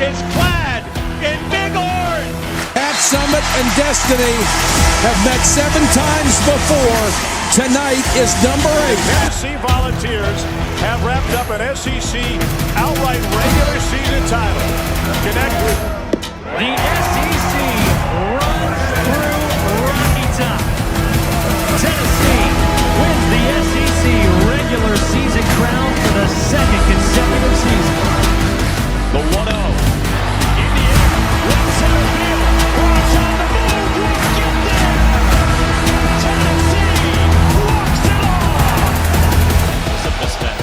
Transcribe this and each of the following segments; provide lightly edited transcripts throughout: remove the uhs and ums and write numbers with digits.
is clad in big orange. At Summit and Destiny have met 7 times before. Tonight is number 8. Tennessee Volunteers have wrapped up an SEC outright regular season title. Connect with the SEC runs through Rocky Top. Tennessee wins the SEC regular season crown for the 2nd consecutive season. the 1-0. Indiana, right center field. Cross on the move. Won't get there. Tennessee walks it off. It's a misstep.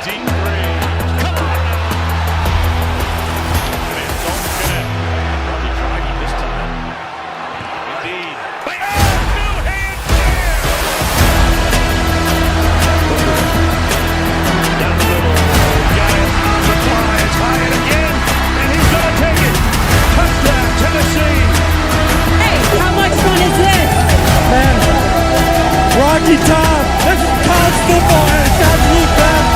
Deep three. Come on now. And don't connect. Probably trying this time. Indeed. New hand there. Down the middle. Got it. On the fly. It's high and again. And he's going to take it. Touchdown, Tennessee. Hey, how much fun is this? Man, Rocky Top. This is college football and it's absolute best.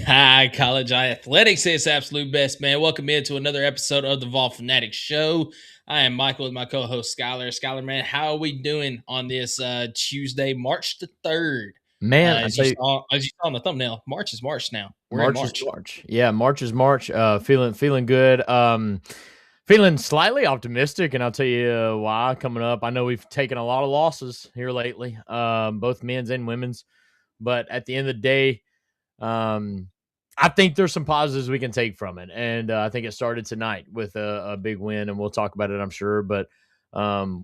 Hi, college athletics. It's absolute best, man. Welcome into another episode of the Fanatics Show. I am Michael with my co-host Skylar. Skylar, man, how are we doing on this Tuesday, March the 3rd? Man, as you saw on the thumbnail, March is March now. We're in March. Is March. Yeah, March is March. Feeling good. Feeling slightly optimistic, and I'll tell you why coming up. I know we've taken a lot of losses here lately, both men's and women's. But at the end of the day, I think there's some positives we can take from it. And I think it started tonight with a big win, and we'll talk about it, I'm sure. But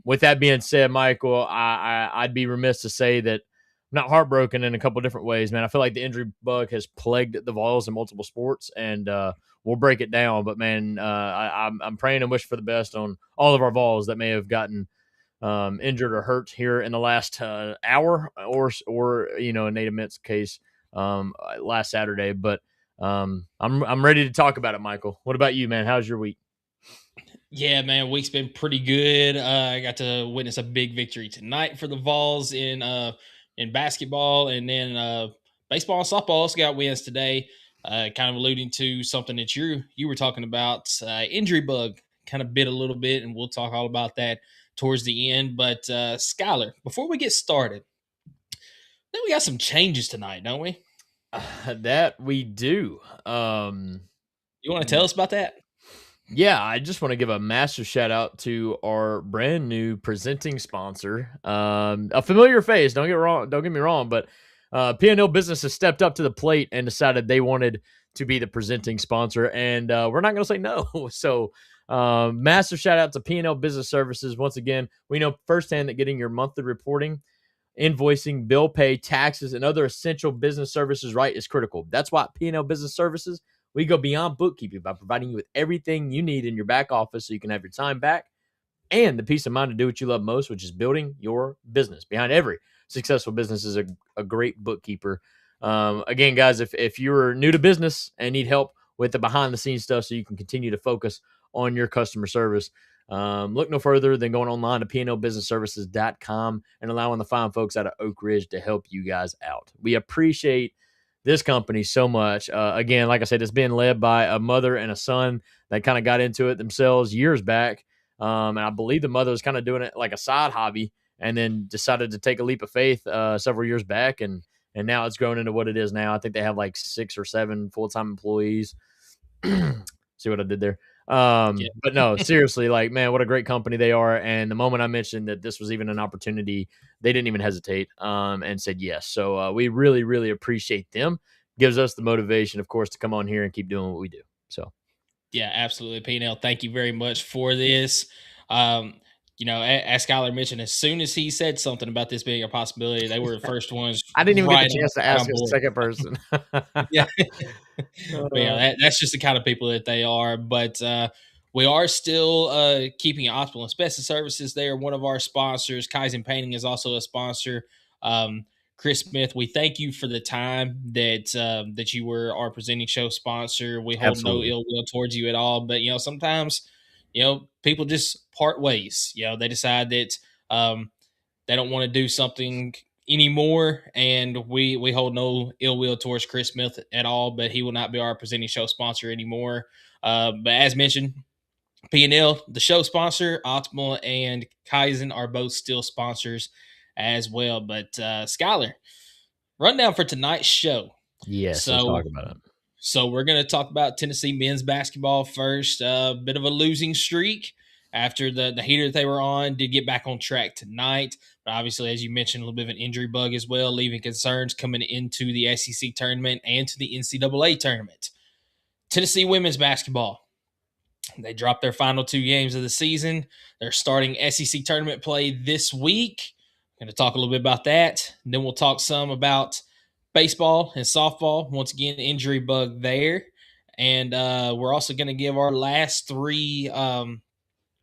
with that being said, Michael, I'd be remiss to say that I'm not heartbroken in a couple different ways, man. I feel like the injury bug has plagued the Vols in multiple sports, and we'll break it down. But, man, I'm praying and wish for the best on all of our Vols that may have gotten injured or hurt here in the last hour or in Nate Ament's case last Saturday. But I'm ready to talk about it, Michael. What about you, man? How's your week? Yeah, man, week's been pretty good. I got to witness a big victory tonight for the Vols in basketball, and then baseball and softball also got wins today. Kind of alluding to something that you were talking about, injury bug kind of bit a little bit, and we'll talk all about that towards the end. But Skylar, before we get started, then we got some changes tonight, don't we? That we do. You want to tell us about that? Yeah, I just want to give a massive shout out to our brand new presenting sponsor. A familiar face, don't get me wrong, but P&L Business has stepped up to the plate and decided they wanted to be the presenting sponsor, and we're not going to say no. So massive shout out to P&L Business Services. Once again, we know firsthand that getting your monthly reporting, invoicing, bill pay, taxes, and other essential business services right is critical. That's why P&L Business Services, we go beyond bookkeeping by providing you with everything you need in your back office so you can have your time back and the peace of mind to do what you love most, which is building your business. Behind every successful business is a great bookkeeper. Again, guys, if you're new to business and need help with the behind-the-scenes stuff so you can continue to focus on your customer service, look no further than going online to pnlbusinessservices.com and allowing the fine folks out of Oak Ridge to help you guys out. We appreciate this company so much. Again, like I said, it's being led by a mother and a son that kind of got into it themselves years back. And I believe the mother was kind of doing it like a side hobby and then decided to take a leap of faith several years back. And now it's grown into what it is now. I think they have like 6 or 7 full-time employees. See what I did there? Yeah. But no, seriously, like, man, what a great company they are. And the moment I mentioned that this was even an opportunity, they didn't even hesitate and said yes. So we really, really appreciate them. Gives us the motivation, of course, to come on here and keep doing what we do. So, yeah, absolutely. P&L, thank you very much for this. As Skylar mentioned, as soon as he said something about this being a possibility, they were the first ones. I didn't even get the chance to ask a second person. Yeah. That's just the kind of people that they are. But we are still keeping Optimal Asbestos Services. They are one of our sponsors. Kaizen Painting is also a sponsor. Chris Smith, we thank you for the time that you were our presenting show sponsor. We hold no ill will towards you at all. But, sometimes, people just part ways. They decide that they don't want to do something anymore, and we hold no ill will towards Chris Smith at all, but he will not be our presenting show sponsor anymore. But as mentioned, P&L, the show sponsor, Optimal and Kaizen are both still sponsors as well. But Skylar, rundown for tonight's show. Yes, let's talk about it. So we're going to talk about Tennessee men's basketball first. Bit of a losing streak after the heater that they were on. Did get back on track tonight. But obviously, as you mentioned, a little bit of an injury bug as well, leaving concerns coming into the SEC tournament and to the NCAA tournament. Tennessee women's basketball. They dropped their final 2 games of the season. They're starting SEC tournament play this week. Going to talk a little bit about that. And then we'll talk some about baseball and softball. Once again, injury bug there. And we're also going to give our last 3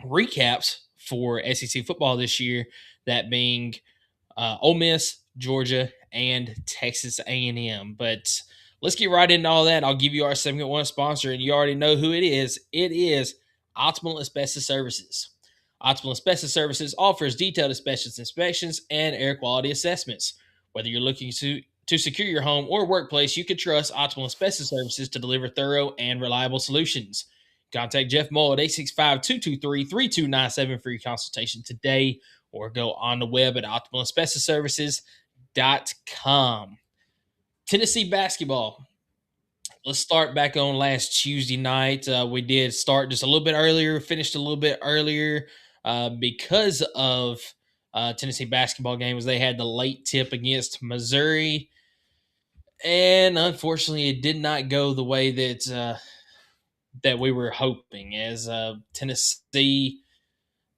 recaps for SEC football this year, that being Ole Miss, Georgia, and Texas A&M. But let's get right into all that. I'll give you our segment 1 sponsor, and you already know who it is. It is Optimal Asbestos Services. Optimal Asbestos Services offers detailed asbestos inspections and air quality assessments. Whether you're looking to secure your home or workplace, you can trust Optimal Asbestos Services to deliver thorough and reliable solutions. Contact Jeff Mull at 865-223-3297 for your consultation today, or go on the web at optimalasbestosservices.com. Tennessee basketball. Let's start back on last Tuesday night. We did start just a little bit earlier, finished a little bit earlier because of Tennessee basketball games. They had the late tip against Missouri, and unfortunately, it did not go the way that we were hoping, as Tennessee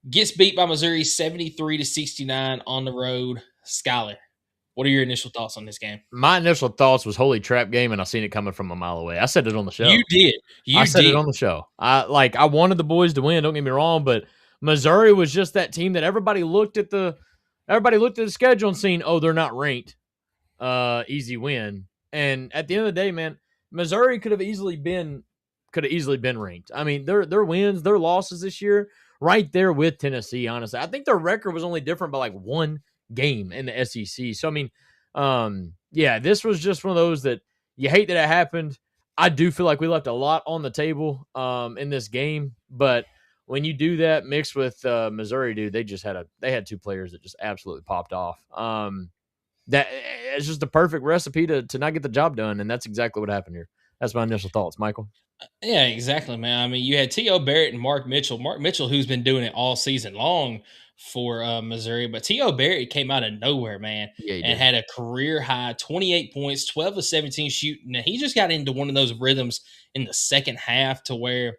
gets beat by Missouri 73-69 on the road. Skylar, what are your initial thoughts on this game? My initial thoughts was holy trap game, and I seen it coming from a mile away. I said it on the show. You did. I said it on the show. I wanted the boys to win. Don't get me wrong, but Missouri was just that team that everybody looked at the schedule and seen, oh, they're not ranked. Easy win. And at the end of the day, man, Missouri could have easily been ranked. I mean, their wins, their losses this year, right there with Tennessee. Honestly, I think their record was only different by like 1 game in the SEC. So I mean, yeah, this was just one of those that you hate that it happened. I do feel like we left a lot on the table in this game, but when you do that mixed with Missouri, dude, they had 2 players that just absolutely popped off. That it's just the perfect recipe to not get the job done, and that's exactly what happened here. That's my initial thoughts, Michael. Yeah, exactly, man. I mean, you had T.O. Barrett and Mark Mitchell. Mark Mitchell, who's been doing it all season long for Missouri, but T.O. Barrett came out of nowhere, man, and had a career high 28 points, 12 of 17 shooting. Now, he just got into one of those rhythms in the second half to where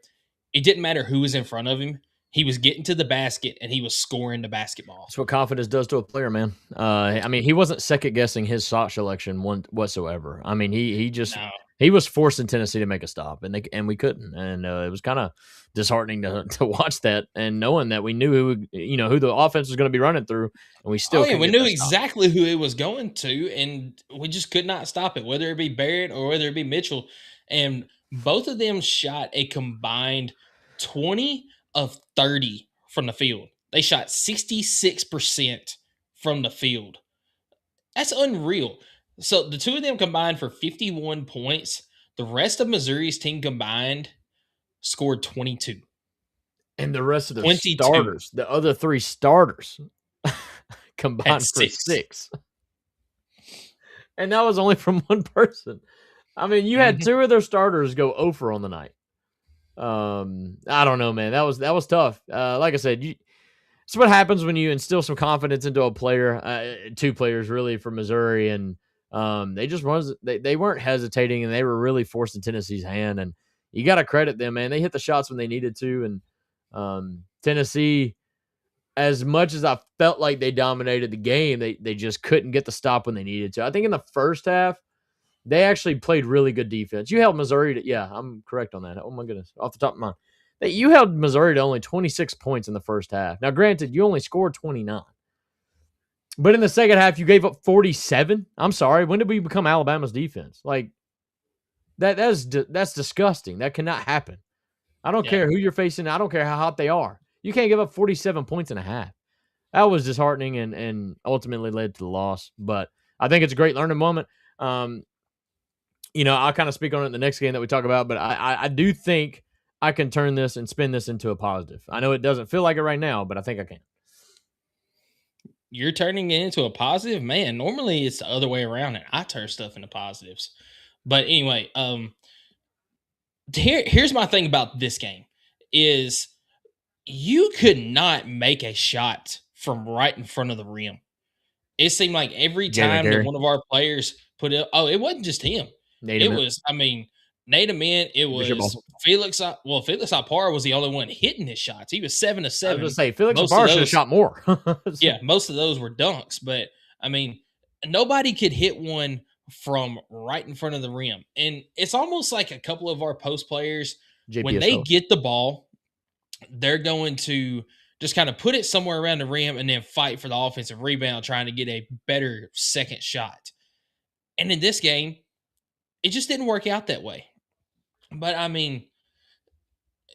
it didn't matter who was in front of him. He was getting to the basket, and he was scoring the basketball. That's what confidence does to a player, man. I mean, he wasn't second-guessing his shot selection whatsoever. I mean, he was forcing Tennessee to make a stop, and we couldn't. And it was kind of disheartening to watch that, and knowing that we knew who the offense was going to be running through, and we still we knew exactly who it was going to, and we just could not stop it, whether it be Barrett or whether it be Mitchell. And both of them shot a combined 20 of 30 from the field. They shot 66% from the field. That's unreal. So the 2 of them combined for 51 points. The rest of Missouri's team combined scored 22. And the rest of the starters, the other 3 starters, combined for 6. And that was only from 1 person. I mean, you had 2 of their starters go 0 for on the night. I don't know, man. That was tough. Like I said, it's what happens when you instill some confidence into a player, 2 players really from Missouri, and they weren't hesitating, and they were really forcing Tennessee's hand, and you got to credit them, man. They hit the shots when they needed to, and Tennessee, as much as I felt like they dominated the game, they just couldn't get the stop when they needed to. I think in the first half, they actually played really good defense. You held Missouri to, yeah, I'm correct on that. Oh my goodness, off the top of my mind. You held Missouri to only 26 points in the first half. Now, granted, you only scored 29. But in the second half, you gave up 47. I'm sorry. When did we become Alabama's defense? Like, that's disgusting. That cannot happen. I don't care who you're facing. I don't care how hot they are. You can't give up 47 points in a half. that was disheartening and ultimately led to the loss. But I think it's a great learning moment. I'll kind of speak on it in the next game that we talk about, but I do think I can turn this and spin this into a positive. I know it doesn't feel like it right now, but I think I can. You're turning it into a positive? Man, normally it's the other way around, and I turn stuff into positives. But anyway, here's my thing about this game is you could not make a shot from right in front of the rim. It seemed like every Jalen time that Carey. one of our players put it, it wasn't just him. Nate It Ament. was, Nate Ament, it Bishop was also. Felix. Felix Apar was the only one hitting his shots. He was 7 of I was 7. going to say, Felix Most Apar of should have those- shot more. Yeah, most of those were dunks, but nobody could hit one from right in front of the rim. And it's almost like a couple of our post players, when they JPSO. get the ball, they're going to just kind of put it somewhere around the rim and then fight for the offensive rebound, trying to get a better second shot. And in this game, it just didn't work out that way. But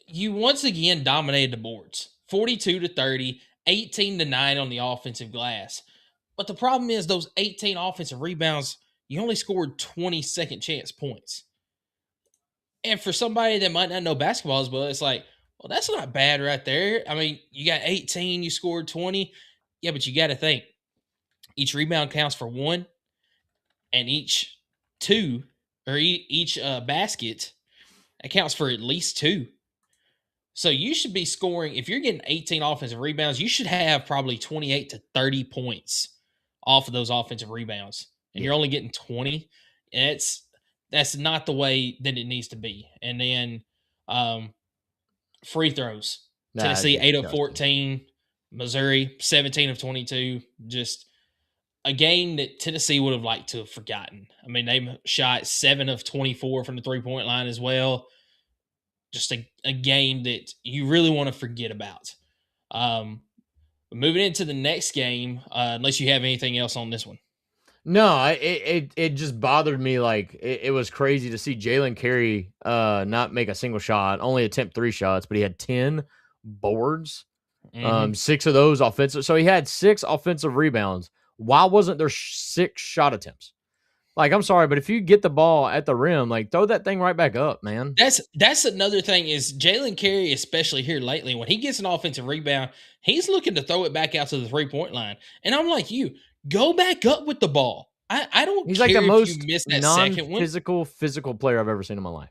you once again dominated the boards 42-30, 18-9 on the offensive glass. But the problem is those 18 offensive rebounds, you only scored 20 second chance points. And for somebody that might not know basketball as well, it's like, well, that's not bad right there. You got 18, you scored 20. Yeah, but you got to think each rebound counts for 1, and each basket accounts for at least 2. So you should be scoring, if you're getting 18 offensive rebounds, you should have probably 28 to 30 points off of those offensive rebounds. And you're only getting 20. And that's not the way that it needs to be. And then free throws. Tennessee 8 of 14, Missouri 17 of 22. Just a game that Tennessee would have liked to have forgotten. They shot 7 of 24 from the 3-point line as well. Just a game that you really want to forget about. Moving into the next game, unless you have anything else on this one. No, it just bothered me. Like it was crazy to see Jalen Carey not make a single shot, only attempt 3 shots, but he had 10 boards, 6 of those offensive. So he had 6 offensive rebounds. Why wasn't there 6 shot attempts? Like, I'm sorry, but if you get the ball at the rim, like throw that thing right back up, man. That's another thing is Jalen Carey, especially here lately, when he gets an offensive rebound, he's looking to throw it back out to the 3-point line. And I'm like, go back up with the ball. I don't He's care like the if most you miss that second one. physical player I've ever seen in my life.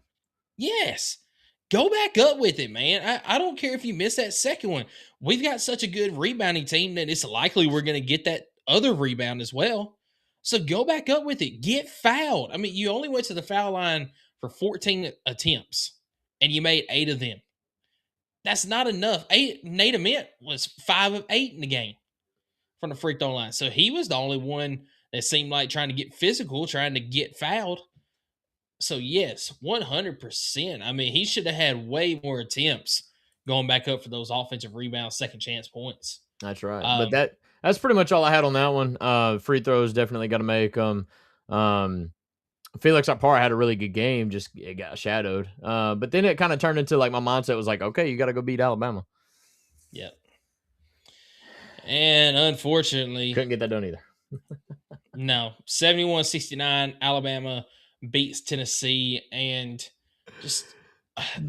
Yes. Go back up with it, man. I don't care if you miss that second one. We've got such a good rebounding team that it's likely we're going to get that other rebound as well. So go back up with it. Get fouled. You only went to the foul line for 14 attempts, and you made 8 of them. That's not enough. Nate Ament was 5 of 8 in the game from the free throw line. So he was the only one that seemed like trying to get physical, trying to get fouled. So yes, 100%. He should have had way more attempts going back up for those offensive rebounds, second chance points. That's right. But that's pretty much all I had on that one. Free throws definitely got to make them. Felix Apar had a really good game, just it got shadowed. But then it kind of turned into like my mindset was like, okay, you got to go beat Alabama. Yep. And unfortunately, couldn't get that done either. No, 71-69, Alabama beats Tennessee, and just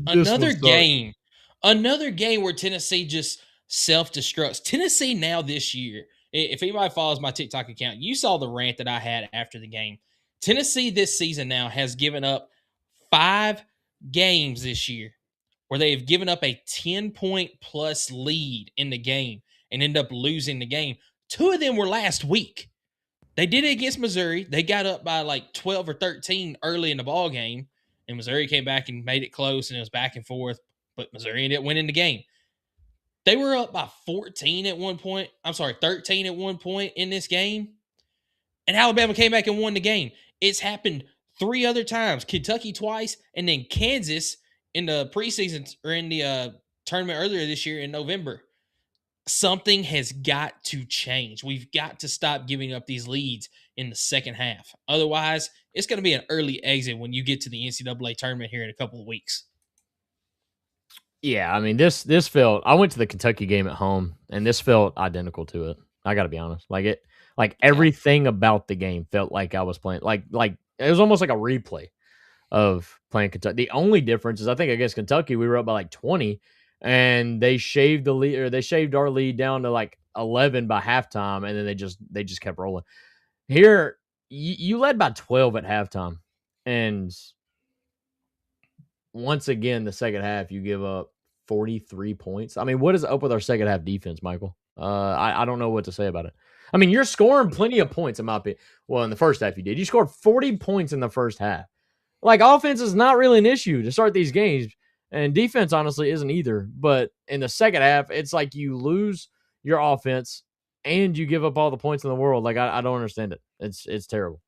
another game where Tennessee just self-destructs. Tennessee now this year, if anybody follows my TikTok account, you saw the rant that I had after the game. Tennessee this season now has given up 5 games this year where they have given up a 10-point plus lead in the game and end up losing the game. 2 of them were last week. They did it against Missouri. They got up by like 12 or 13 early in the ball game, and Missouri came back and made it close, and it was back and forth, but Missouri ended up winning the game. They were up by 13 at one point. 13 at one point in this game, and Alabama came back and won the game. It's happened 3 other times. Kentucky twice, and then Kansas in the preseason or in the tournament earlier this year in November. Something has got to change. We've got to stop giving up these leads in the second half. Otherwise, it's going to be an early exit when you get to the NCAA tournament here in a couple of weeks. Yeah, I mean this felt. I went to the Kentucky game at home, and this felt identical to it. I got to be honest. Like Yeah. everything about the game felt like I was playing. Like it was almost like a replay of playing Kentucky. The only difference is I think against Kentucky we were up by like 20, and they shaved the lead, or they shaved our lead down to like 11 by halftime, and then they just kept rolling. Here, you led by 12 at halftime, and once again, the second half, you give up 43 points. I mean, what is up with our second half defense, Michael? I don't know what to say about it. I mean, you're scoring plenty of points, in my opinion. Well, in the first half, you did. You scored 40 points in the first half. Like, offense is not really an issue to start these games, and defense, honestly, isn't either. But in the second half, it's like you lose your offense and you give up all the points in the world. Like, I don't understand it. It's terrible.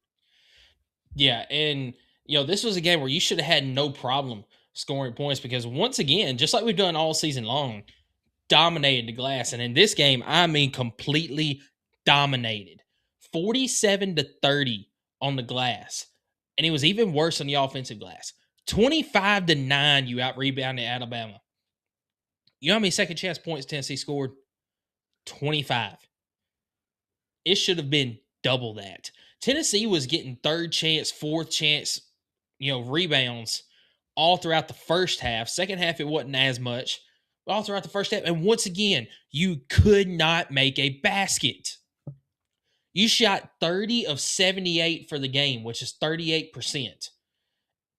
Yeah, and this was a game where you should have had no problem scoring points because once again, just like we've done all season long, dominated the glass. And in this game, I mean completely dominated. 47-30 on the glass. And it was even worse on the offensive glass. 25-9, you out rebounded Alabama. You know how many second chance points Tennessee scored? 25. It should have been double that. Tennessee was getting third chance, fourth chance, rebounds all throughout the first half. Second half, it wasn't as much. All throughout the first half. And once again, you could not make a basket. You shot 30 of 78 for the game, which is 38%.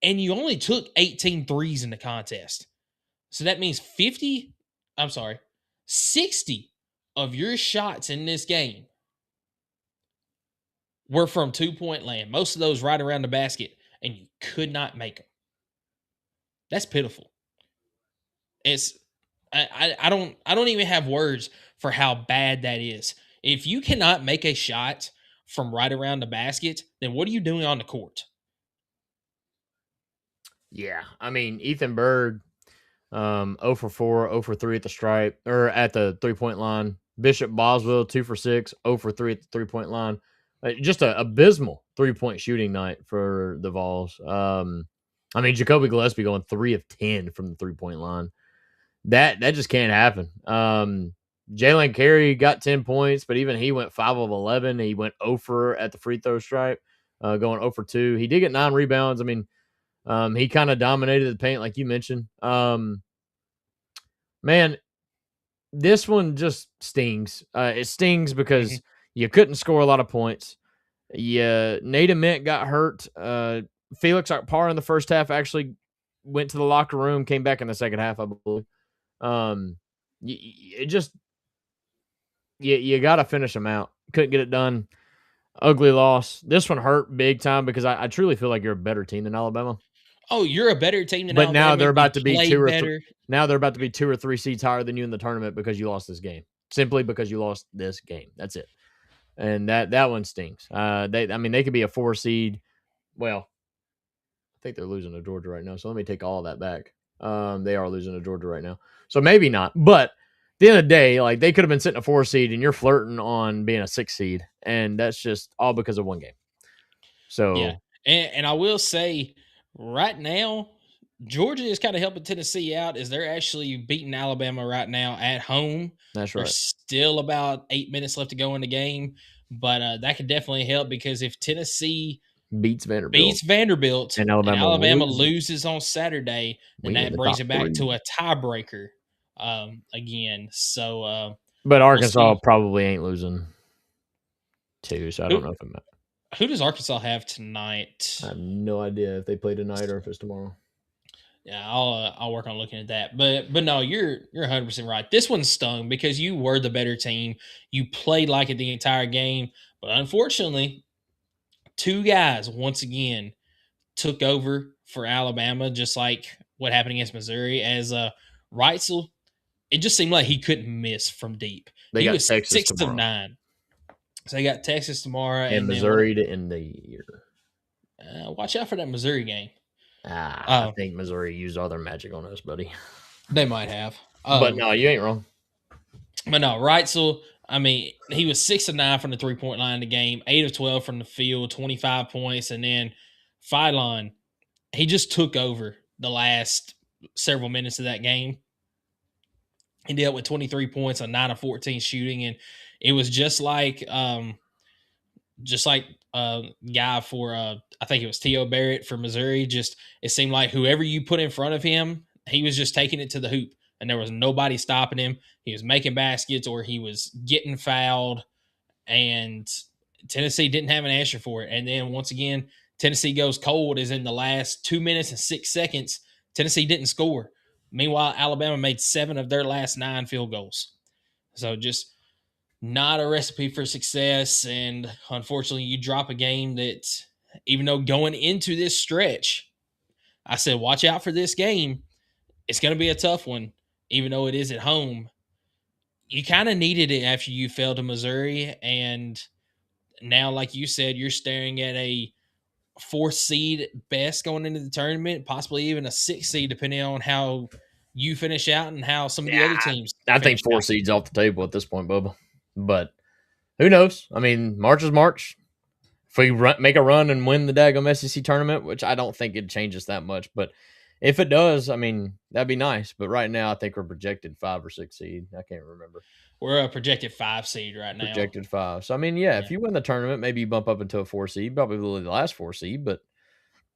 And you only took 18 threes in the contest. So that means 60 of your shots in this game were from 2-point land. Most of those right around the basket, and you could not make them. That's pitiful. I don't even have words for how bad that is. If you cannot make a shot from right around the basket, then what are you doing on the court? Yeah, I mean, Ethan Bird, 0 for 4, 0 for 3 at the stripe, or at the 3-point line. Bishop Boswell, 2 for 6, 0 for 3 at the 3-point line. Just an abysmal 3-point shooting night for the Vols. I mean, Jacoby Gillespie going 3 of 10 from the 3-point line. That just can't happen. Jalen Carey got 10 points, but even he went 5 of 11. He went 0 for at the free throw stripe, going 0 for 2. He did get 9 rebounds. I mean, he kind of dominated the paint, like you mentioned. Man, this one just stings. It stings because you couldn't score a lot of points. Yeah, Nate Ament got hurt. Felix Akpar in the first half actually went to the locker room, came back in the second half, I believe. You got to finish them out. Couldn't get it done. Ugly loss. This one hurt big time because I truly feel like you're a better team than Alabama. Oh, you're a better team than But Alabama. now they're about to be Now they're about to be 2 or 3 seeds higher than you in the tournament because you lost this game. Simply because you lost this game. That's it. And that one stings. They could be a 4 seed. Well, I think they're losing to Georgia right now. So let me take all of that back. They are losing to Georgia right now. So maybe not. But at the end of the day, like they could have been sitting a 4 seed and you're flirting on being a 6 seed. And that's just all because of one game. So yeah. And I will say right now, Georgia is kind of helping Tennessee out as they're actually beating Alabama right now at home. That's right. There's still about 8 minutes left to go in the game, but that could definitely help because if Tennessee beats Vanderbilt and Alabama loses on Saturday, then that brings it back to a tiebreaker again. So, but Arkansas probably ain't losing too, so I don't know if it matters. Who does Arkansas have tonight? I have no idea if they play tonight or if it's tomorrow. Yeah, I'll work on looking at that. But no, you're 100% right. This one stung because you were the better team. You played like it the entire game, but unfortunately, 2 guys once again took over for Alabama, just like what happened against Missouri. As Reitzel, it just seemed like he couldn't miss from deep. He was Texas 6 of 9. So they got Texas tomorrow and Missouri to end the year. Watch out for that Missouri game. I think Missouri used all their magic on us, buddy. They might have. But no, you ain't wrong. But no, Reitzel, I mean, he was 6 of 9 from the 3-point line in the game, 8 of 12 from the field, 25 points. And then Philon, he just took over the last several minutes of that game. He dealt with 23 points on 9 of 14 shooting, and it was just like guy for I think it was T.O. Barrett for Missouri. Just it seemed like whoever you put in front of him, he was just taking it to the hoop, and there was nobody stopping him. He was making baskets or he was getting fouled, and Tennessee didn't have an answer for it. And then once again, Tennessee goes cold. Is in the last 2 minutes and 6 seconds, Tennessee didn't score. Meanwhile, Alabama made 7 of their last 9 field goals. So just not a recipe for success. And unfortunately, you drop a game that, even though going into this stretch, I said, watch out for this game. It's going to be a tough one, even though it is at home. You kind of needed it after you fell to Missouri. And now, like you said, you're staring at a 4th seed at best going into the tournament, possibly even a 6th seed, depending on how you finish out and how some of the other teams. I think 4 seeds off the table at this point, Bubba. But who knows? I mean, March is March. If we make a run and win the daggum SEC tournament, which I don't think it changes that much, but if it does, I mean, that'd be nice. But right now, I think we're projected 5 or 6 seed. I can't remember. We're a projected 5 seed right now. Projected 5. So, I mean, yeah, if you win the tournament, maybe you bump up into a 4 seed, probably the last 4 seed, but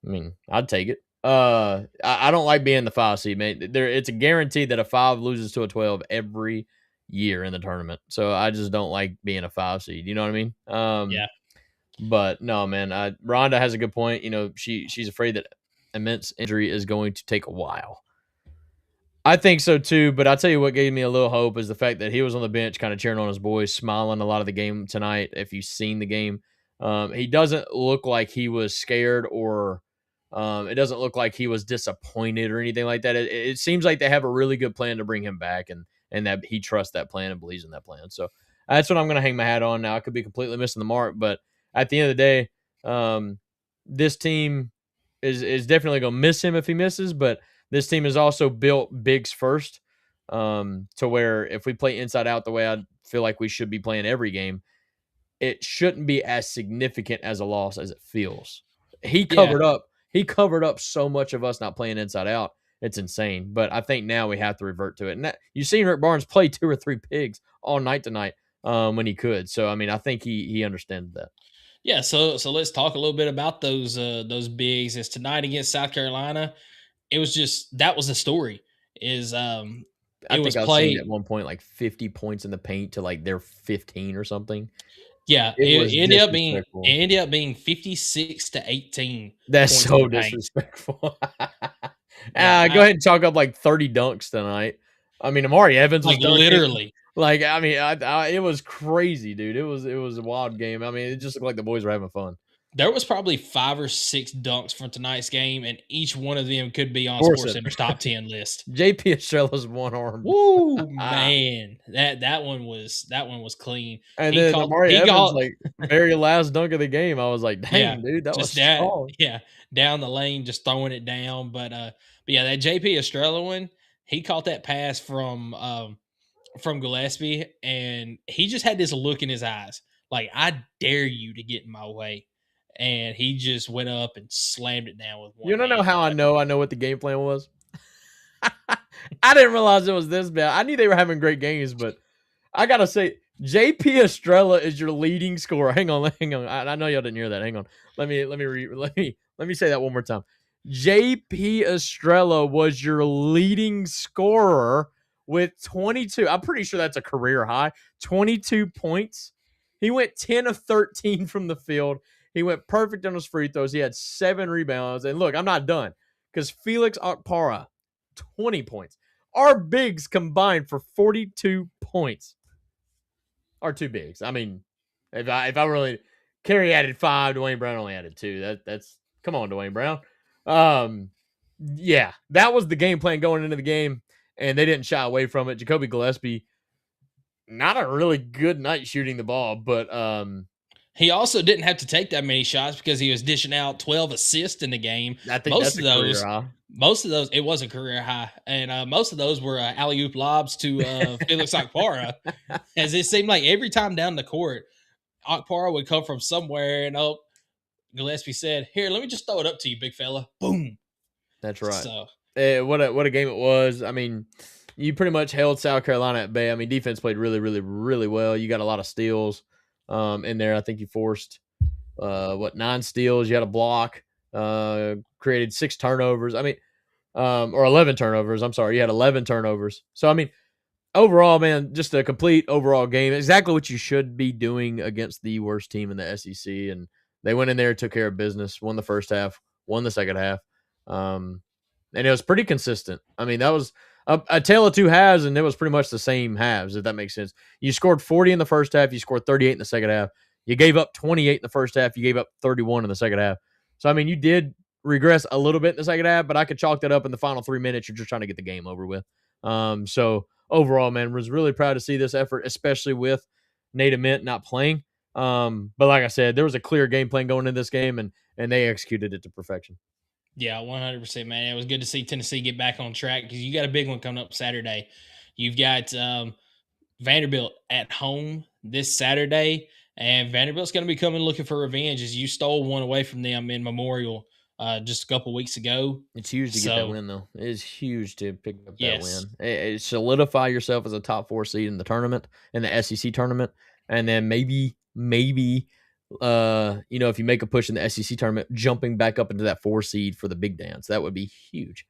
I mean, I'd take it. I don't like being the 5 seed, man. It's a guarantee that a 5 loses to a 12 every year in the tournament. So I just don't like being a 5 seed. You know what I mean? Yeah. But no, man, Rhonda has a good point. You know, she's afraid that immense injury is going to take a while. I think so too, but I'll tell you what gave me a little hope is the fact that he was on the bench kind of cheering on his boys, smiling a lot of the game tonight. If you've seen the game, he doesn't look like he was scared or it doesn't look like he was disappointed or anything like that. It seems like they have a really good plan to bring him back and that he trusts that plan and believes in that plan. So that's what I'm going to hang my hat on. Now, I could be completely missing the mark, but at the end of the day, this team is definitely going to miss him if he misses, but this team is also built bigs first to where if we play inside out the way I feel like we should be playing every game, it shouldn't be as significant as a loss as it feels. He covered up so much of us not playing inside out. It's insane. But I think now we have to revert to it. And you've seen Rick Barnes play 2 or 3 pigs all night tonight when he could. So, I mean, I think he understands that. Yeah, so let's talk a little bit about those bigs. It's tonight against South Carolina. It was just that was the story. Is I think I was seeing at one point like 50 points in the paint to like their 15 or something. Yeah, it ended up being 56-18. That's so disrespectful. Go ahead and chalk up like 30 dunks tonight. I mean, Amari Evans was literally. Like, I mean, it was crazy, dude. It was a wild game. I mean, it just looked like the boys were having fun. There was probably 5 or 6 dunks from tonight's game, and each one of them could be on SportsCenter's top 10 list. JP Estrella's one arm. Woo, man, that one was clean. And then Amari Evans, like very last dunk of the game, I was like, dang, dude, that was strong. Yeah, down the lane, just throwing it down. But yeah, that JP Estrella one, he caught that pass from Gillespie, and he just had this look in his eyes, like I dare you to get in my way. And he just went up and slammed it down with one. You don't know how I know what the game plan was? I didn't realize it was this bad. I knew they were having great games, but I got to say, JP Estrella is your leading scorer. Hang on. I know y'all didn't hear that. Hang on. Let me say that one more time. JP Estrella was your leading scorer with 22. I'm pretty sure that's a career high. 22 points. He went 10 of 13 from the field. He went perfect on his free throws. He had 7 rebounds. And look, I'm not done because Felix Okpara, 20 points. Our bigs combined for 42 points. Our 2 bigs. I mean, if I really, Kerry added 5, Dwayne Brown only added 2. That's come on, Dwayne Brown. Yeah, that was the game plan going into the game, and they didn't shy away from it. Jacoby Gillespie, not a really good night shooting the ball, but he also didn't have to take that many shots because he was dishing out 12 assists in the game. I think most of those, it was a career high, and most of those were alley-oop lobs to Felix Okpara, as it seemed like every time down the court, Okpara would come from somewhere, and Gillespie said, "Here, let me just throw it up to you, big fella." Boom. That's right. So, what a game it was. I mean, you pretty much held South Carolina at bay. I mean, defense played really, really, really well. You got a lot of steals in there. I think you forced 9 steals. You had a block, created 6 turnovers. I mean, or 11 turnovers. I'm sorry, you had 11 turnovers. So I mean, overall, man, just a complete overall game. Exactly what you should be doing against the worst team in the SEC. And they went in there, took care of business, won the first half, won the second half. And it was pretty consistent. I mean, that was a tale of two halves, and it was pretty much the same halves, if that makes sense. You scored 40 in the first half. You scored 38 in the second half. You gave up 28 in the first half. You gave up 31 in the second half. So, I mean, you did regress a little bit in the second half, but I could chalk that up in the final 3 minutes. You're just trying to get the game over with. So, overall, man, was really proud to see this effort, especially with Nate Ament not playing. But like I said, there was a clear game plan going into this game, and they executed it to perfection. Yeah, 100%, man. It was good to see Tennessee get back on track because you got a big one coming up Saturday. You've got Vanderbilt at home this Saturday, and Vanderbilt's going to be coming looking for revenge as you stole one away from them in Memorial just a couple weeks ago. It's huge to get that win, though. It is huge to pick up that Yes. win. It solidify yourself as a top 4 seed in the tournament, in the SEC tournament, and then maybe if you make a push in the SEC tournament, jumping back up into that 4 seed for the big dance, that would be huge.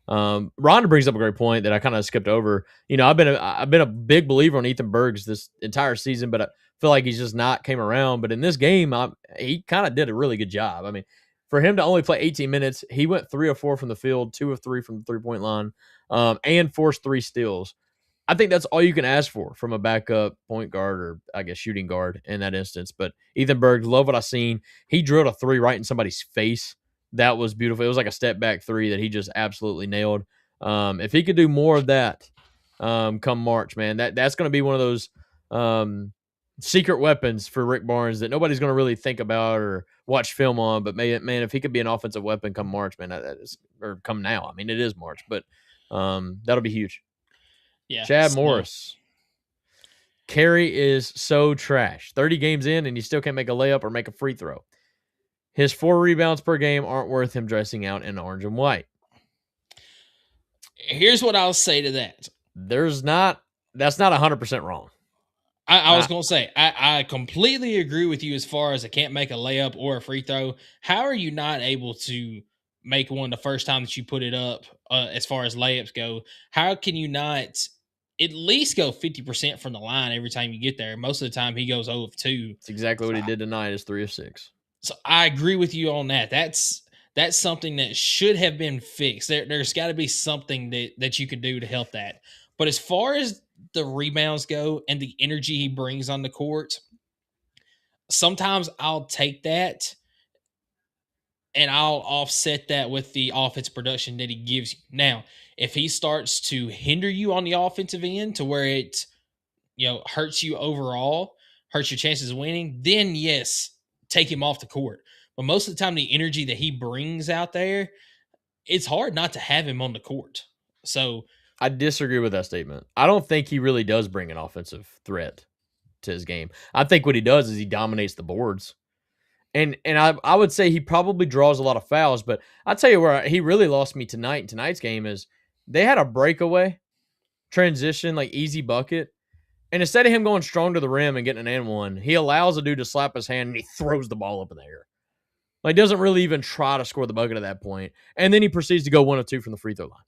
Rhonda brings up a great point that I kind of skipped over. I've been a big believer on Ethan Bergs this entire season, but I feel like he's just not came around. But in this game, he kind of did a really good job. I mean, for him to only play 18 minutes, he went 3 of 4 from the field, 2 of 3 from the 3-point line, and forced 3 steals. I think that's all you can ask for from a backup point guard, or I guess shooting guard in that instance. But Ethan Berg, love what I seen. He drilled a 3 right in somebody's face. That was beautiful. It was like a step back 3 that he just absolutely nailed. If he could do more of that come March, man, that's going to be one of those secret weapons for Rick Barnes that nobody's going to really think about or watch film on. But man, if he could be an offensive weapon come March, man, that is, or come now. I mean, it is March, but that'll be huge. Yeah. Chad Morris. Carey is so trash. 30 games in, and you still can't make a layup or make a free throw. His 4 rebounds per game aren't worth him dressing out in orange and white. Here's what I'll say to that. That's not 100% wrong. I was going to say, I completely agree with you as far as I can't make a layup or a free throw. How are you not able to make one the first time that you put it up as far as layups go? How can you not at least go 50% from the line every time you get there? Most of the time he goes 0 of 2. That's exactly what he did tonight, is 3 of 6. So I agree with you on that. That's something that should have been fixed. There's got to be something that you could do to help that. But as far as the rebounds go and the energy he brings on the court, sometimes I'll take that and I'll offset that with the offensive production that he gives you. Now, if he starts to hinder you on the offensive end to where it, hurts you overall, hurts your chances of winning, then yes, take him off the court. But most of the time, the energy that he brings out there, it's hard not to have him on the court. So I disagree with that statement. I don't think he really does bring an offensive threat to his game. I think what he does is he dominates the boards. And I would say he probably draws a lot of fouls, but I'll tell you where he really lost me tonight in tonight's game is they had a breakaway, transition, like easy bucket. And instead of him going strong to the rim and getting an and one, he allows a dude to slap his hand and he throws the ball up in the air. Like, doesn't really even try to score the bucket at that point. And then he proceeds to go 1 of 2 from the free throw line.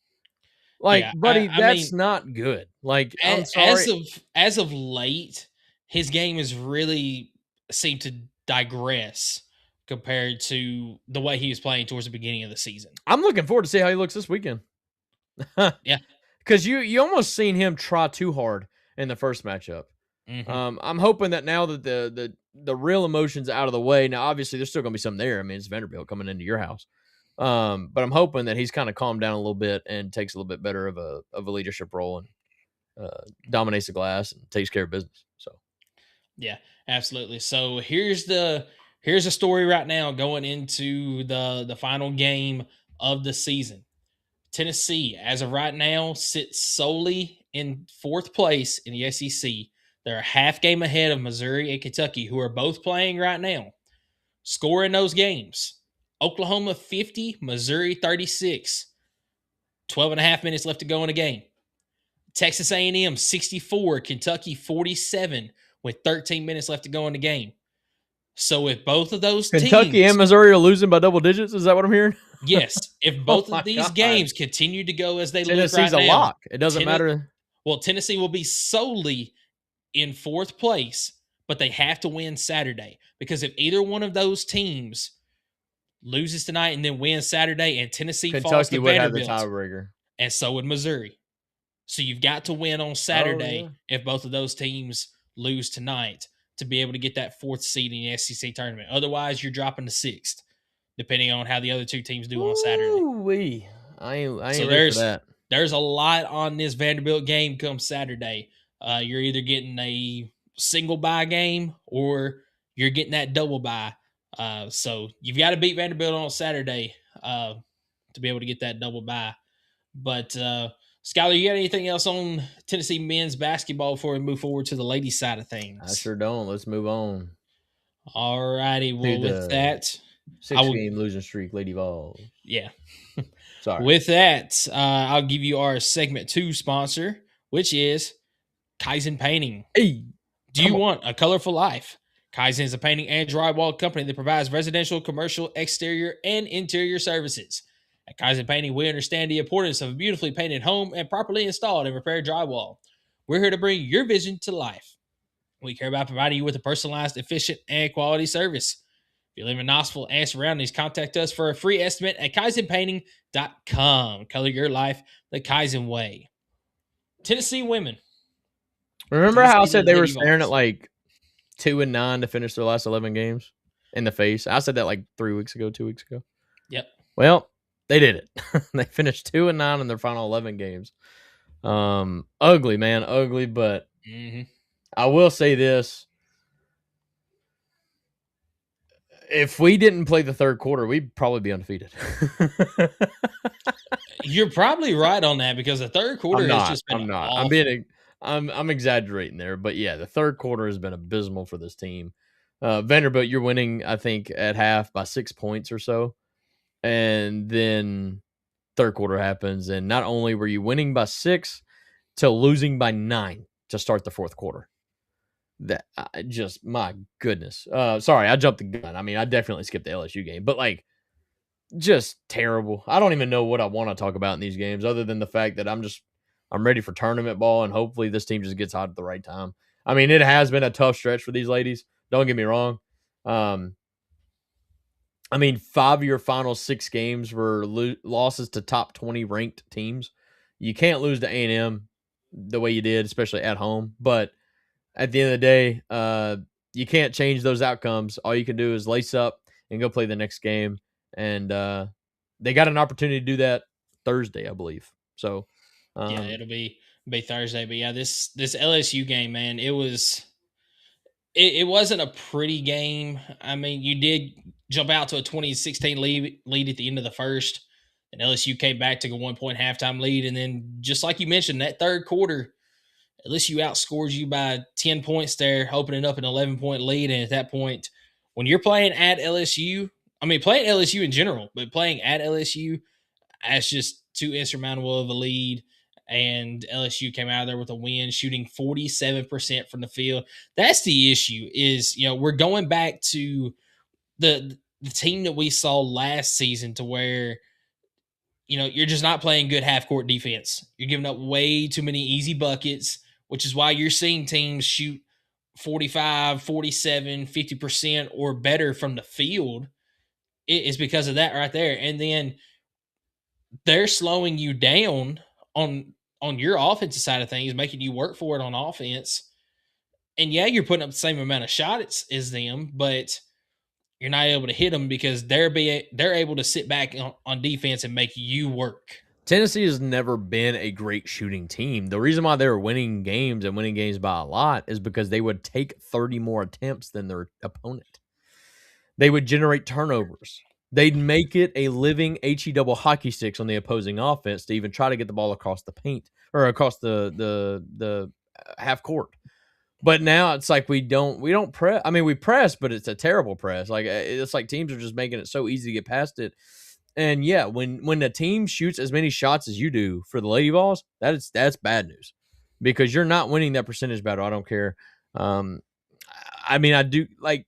Like, yeah, buddy, that's not good. Like, I'm sorry. As of late, his game has really seemed to digress compared to the way he was playing towards the beginning of the season. I'm looking forward to see how he looks this weekend. Yeah. Because you almost seen him try too hard in the first matchup. Mm-hmm. I'm hoping that now that the real emotions out of the way, now obviously there's still going to be some there. I mean, it's Vanderbilt coming into your house. But I'm hoping that he's kind of calmed down a little bit and takes a little bit better of a leadership role and dominates the glass and takes care of business. So, yeah, absolutely. So here's the story right now going into the final game of the season. Tennessee, as of right now, sits solely in 4th place in the SEC. They're a half game ahead of Missouri and Kentucky, who are both playing right now. Scoring those games: Oklahoma 50, Missouri 36. 12 and a half minutes left to go in a game. Texas A&M 64, Kentucky 47 with 13 minutes left to go in the game. So if both of those Kentucky teams, and Missouri are losing by double digits. Is that what I'm hearing? yes, if both of these games continue to go as they look right Tennessee's now, a lock. It doesn't matter. Well, Tennessee will be solely in fourth place, but they have to win Saturday, because if either one of those teams loses tonight and then wins Saturday, and Tennessee falls Kentucky to would have the Vanderbilt, tiebreaker. and so would Missouri. So you've got to win on Saturday if both of those teams lose tonight to be able to get that fourth seed in the SEC tournament. Otherwise, you're dropping to sixth, depending on how the other two teams do on Saturday. Ooh-wee. I ain't So ready for that. There's a lot on this Vanderbilt game come Saturday. You're either getting a single bye game or you're getting that double bye. So you've got to beat Vanderbilt on Saturday to be able to get that double bye. But Skylar, you got anything else on Tennessee men's basketball before we move forward to the ladies' side of things? I sure don't. Let's move on. All righty. Well, with that, 6-game losing streak, Lady Vols. Yeah. Sorry. With that, I'll give you our segment 2 sponsor, which is Kaizen Painting. Hey, do you want a colorful life? Kaizen is a painting and drywall company that provides residential, commercial, exterior, and interior services. At Kaizen Painting, we understand the importance of a beautifully painted home and properly installed and repaired drywall. We're here to bring your vision to life. We care about providing you with a personalized, efficient, and quality service. If you live in Knoxville and surroundings, contact us for a free estimate at KaizenPainting.com. Color your life the Kaizen way. Tennessee women. Remember how I said they were staring at like 2-9 to finish their last 11 games in the face? I said that like 2 weeks ago. Yep. Well, they did it. They finished 2-9 in their final 11 games. Ugly, man. Ugly, but I will say this. If we didn't play the third quarter, we'd probably be undefeated. You're probably right on that, because the third quarter has just been awful. I'm exaggerating there, but yeah, the third quarter has been abysmal for this team. Vanderbilt, you're winning, I think, at half by 6 points or so. And then third quarter happens, and not only were you winning by 6 to losing by 9 to start the fourth quarter. That just, my goodness. Sorry, I jumped the gun. I mean, I definitely skipped the LSU game, but like, just terrible. I don't even know what I want to talk about in these games, other than the fact that I'm ready for tournament ball, and hopefully this team just gets hot at the right time. I mean, it has been a tough stretch for these ladies. Don't get me wrong. I mean, 5 of your final 6 games were losses to top 20 ranked teams. You can't lose to A&M the way you did, especially at home, but at the end of the day, you can't change those outcomes. All you can do is lace up and go play the next game. And they got an opportunity to do that Thursday, I believe. So, yeah, it'll be Thursday. But yeah, this LSU game, man, it wasn't a pretty game. I mean, you did jump out to a 20-16 lead at the end of the first, and LSU came back to a 1-point halftime lead. And then, just like you mentioned, that third quarter, LSU outscores you by 10 points there, opening up an 11-point lead. And at that point, when you're playing at LSU, I mean, playing LSU in general, but playing at LSU, that's just too insurmountable of a lead. And LSU came out of there with a win, shooting 47% from the field. That's the issue is, we're going back to the team that we saw last season, to where, you're just not playing good half-court defense. You're giving up way too many easy buckets, which is why you're seeing teams shoot 45, 47, 50% or better from the field. It is because of that right there. And then they're slowing you down on your offensive side of things, making you work for it on offense. And yeah, you're putting up the same amount of shots as them, but you're not able to hit them because they're able to sit back on defense and make you work. Tennessee has never been a great shooting team. The reason why they were winning games and winning games by a lot is because they would take 30 more attempts than their opponent. They would generate turnovers. They'd make it a living HE double hockey sticks on the opposing offense to even try to get the ball across the paint or across the half court. But now it's like we don't press. I mean, we press, but it's a terrible press. Like, it's like teams are just making it so easy to get past it. And yeah, when the team shoots as many shots as you do for the Lady Vols, that's bad news. because you're not winning that percentage battle. I don't care. I mean, I do like.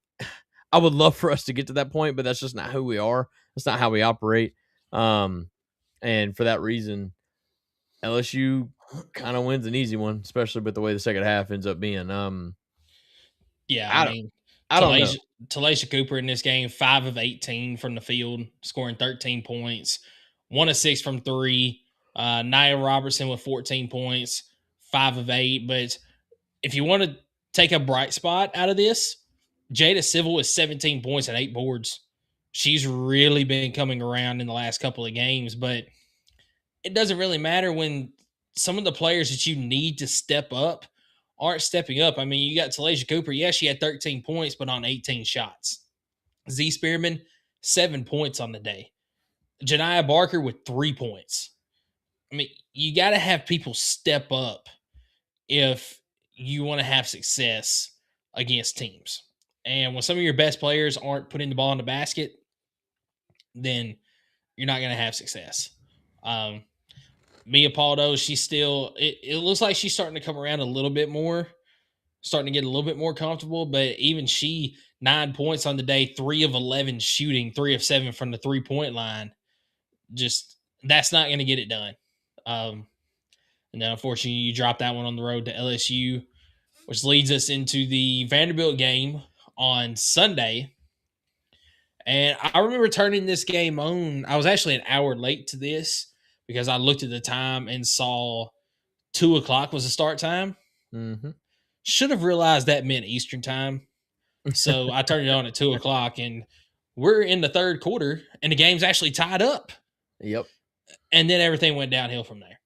I would love for us to get to that point, but that's just not who we are. That's not how we operate. And for that reason, LSU kind of wins an easy one, especially with the way the second half ends up being. Yeah, I don't know. Talaysia Cooper in this game, 5 of 18 from the field, scoring 13 points, 1 of 6 from 3. Nia Robertson with 14 points, 5 of 8. But if you want to take a bright spot out of this, Jada Civil with 17 points and 8 boards. She's really been coming around in the last couple of games, but it doesn't really matter when some of the players that you need to step up aren't stepping up. I mean, you got Talaysia Cooper. Yeah, she had 13 points, but on 18 shots. Z Spearman, 7 points on the day. Janiah Barker with 3 points. I mean, you got to have people step up if you want to have success against teams. And when some of your best players aren't putting the ball in the basket, then you're not going to have success. Mia Paldo, she's still, it looks like she's starting to come around a little bit more, starting to get a little bit more comfortable, but even she, 9 points on the day, 3 of 11 shooting, 3 of 7 from the 3-point line. Just, that's not going to get it done. And then unfortunately you drop that one on the road to LSU, which leads us into the Vanderbilt game on Sunday. And I remember turning this game on. I was actually an hour late to this because I looked at the time and saw 2 o'clock was the start time. Mm-hmm. Should have realized that meant Eastern time. So I turned it on at 2 o'clock, and we're in the third quarter, and the game's actually tied up. Yep. And then everything went downhill from there.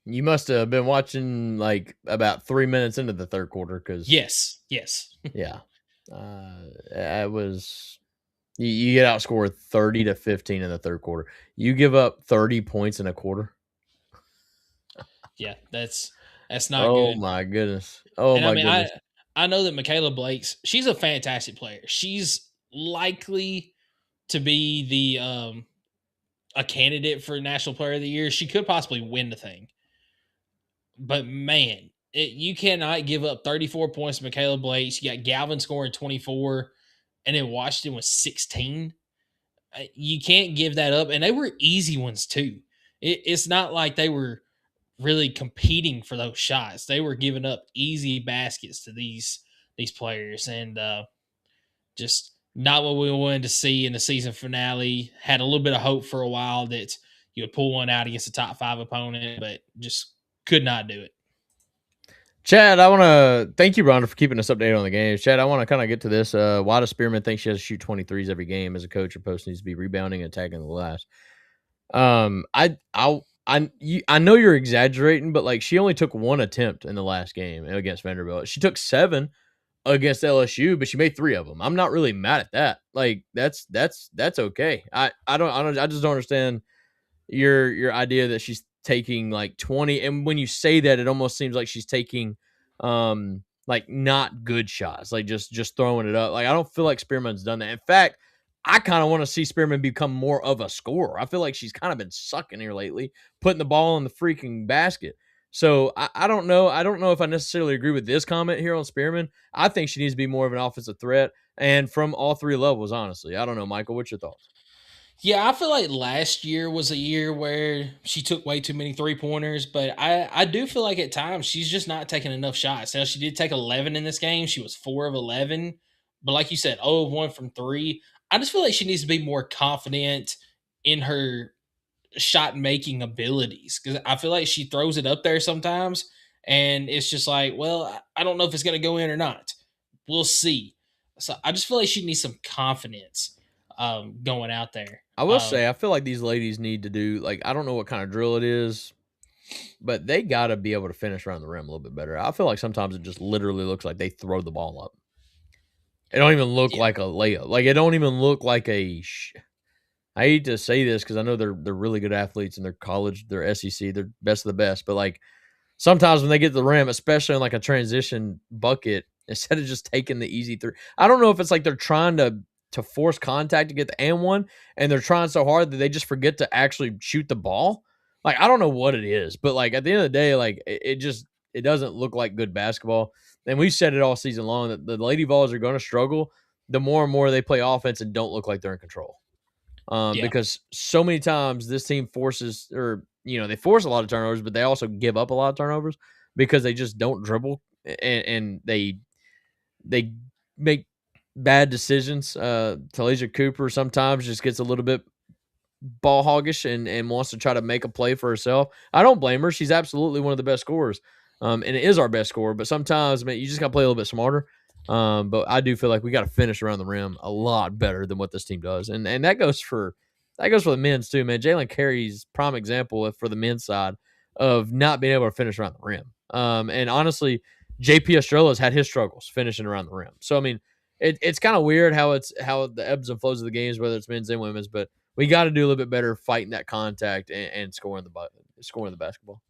You must have been watching like about 3 minutes into the third quarter because Yes. yeah, it was. You get outscored 30-15 in the third quarter. You give up 30 points in a quarter. Yeah, that's not good. good. Oh my goodness. Oh and my I mean, goodness. I know that Michaela Blake's, she's a fantastic player. She's likely to be the a candidate for National Player of the Year. She could possibly win the thing. But man, you cannot give up 34 points to Michaela Blake. You got Galvin scoring 24, and then Washington was 16. You can't give that up. And they were easy ones too. It's not like they were really competing for those shots. They were giving up easy baskets to these players, and just not what we wanted to see in the season finale. Had a little bit of hope for a while that you would pull one out against a top 5 opponent, but just could not do it. Chad, I want to thank you, Rhonda, for keeping us updated on the games. Chad, I want to kind of get to this. Why does Spearman think she has to shoot 23s every game as a coach? Her post needs to be rebounding and attacking the glass. I know you're exaggerating, but like she only took 1 attempt in the last game against Vanderbilt. She took 7 against LSU, but she made 3 of them. I'm not really mad at that. Like that's okay. I just don't understand your idea that she's taking like 20, and when you say that, it almost seems like she's taking like not good shots, like just throwing it up. Like I don't feel like Spearman's done that. In fact, I kind of want to see Spearman become more of a scorer. I feel like she's kind of been sucking here lately, putting the ball in the freaking basket. So I don't know. I don't know if I necessarily agree with this comment here on Spearman. I think she needs to be more of an offensive threat, and from all 3 levels, honestly. I don't know, Michael. What's your thoughts? Yeah, I feel like last year was a year where she took way too many 3-pointers, but I do feel like at times she's just not taking enough shots. Now, she did take 11 in this game. She was 4 of 11, but like you said, 0 of 1 from 3. I just feel like she needs to be more confident in her shot-making abilities because I feel like she throws it up there sometimes, and it's just like, well, I don't know if it's going to go in or not. We'll see. So I just feel like she needs some confidence going out there. I will say, I feel like these ladies need to do, like, I don't know what kind of drill it is, but they got to be able to finish around the rim a little bit better. I feel like sometimes it just literally looks like they throw the ball up. It don't even look like a layup. Like, it don't even look like a I hate to say this because I know they're really good athletes in their college, they're SEC, they're best of the best, but, like, sometimes when they get to the rim, especially in, like, a transition bucket, instead of just taking the easy 3, I don't know if it's like they're trying to force contact to get the and one, and they're trying so hard that they just forget to actually shoot the ball. Like, I don't know what it is, but like at the end of the day, like it just, it doesn't look like good basketball. And we've said it all season long that the Lady Vols are going to struggle the more and more they play offense and don't look like they're in control. Yeah. Because so many times this team forces, or they force a lot of turnovers, but they also give up a lot of turnovers because they just don't dribble and they make bad decisions. Talia Cooper sometimes just gets a little bit ball hoggish and wants to try to make a play for herself. I don't blame her. She's absolutely one of the best scorers. And it is our best scorer, but sometimes, man, you just got to play a little bit smarter. But I do feel like we got to finish around the rim a lot better than what this team does. And that goes for the men's too, man. Jalen Carey's prime example for the men's side of not being able to finish around the rim. And honestly, JP Estrela's had his struggles finishing around the rim. So, I mean, it's kind of weird how the ebbs and flows of the games, whether it's men's and women's, but we got to do a little bit better fighting that contact and scoring the basketball.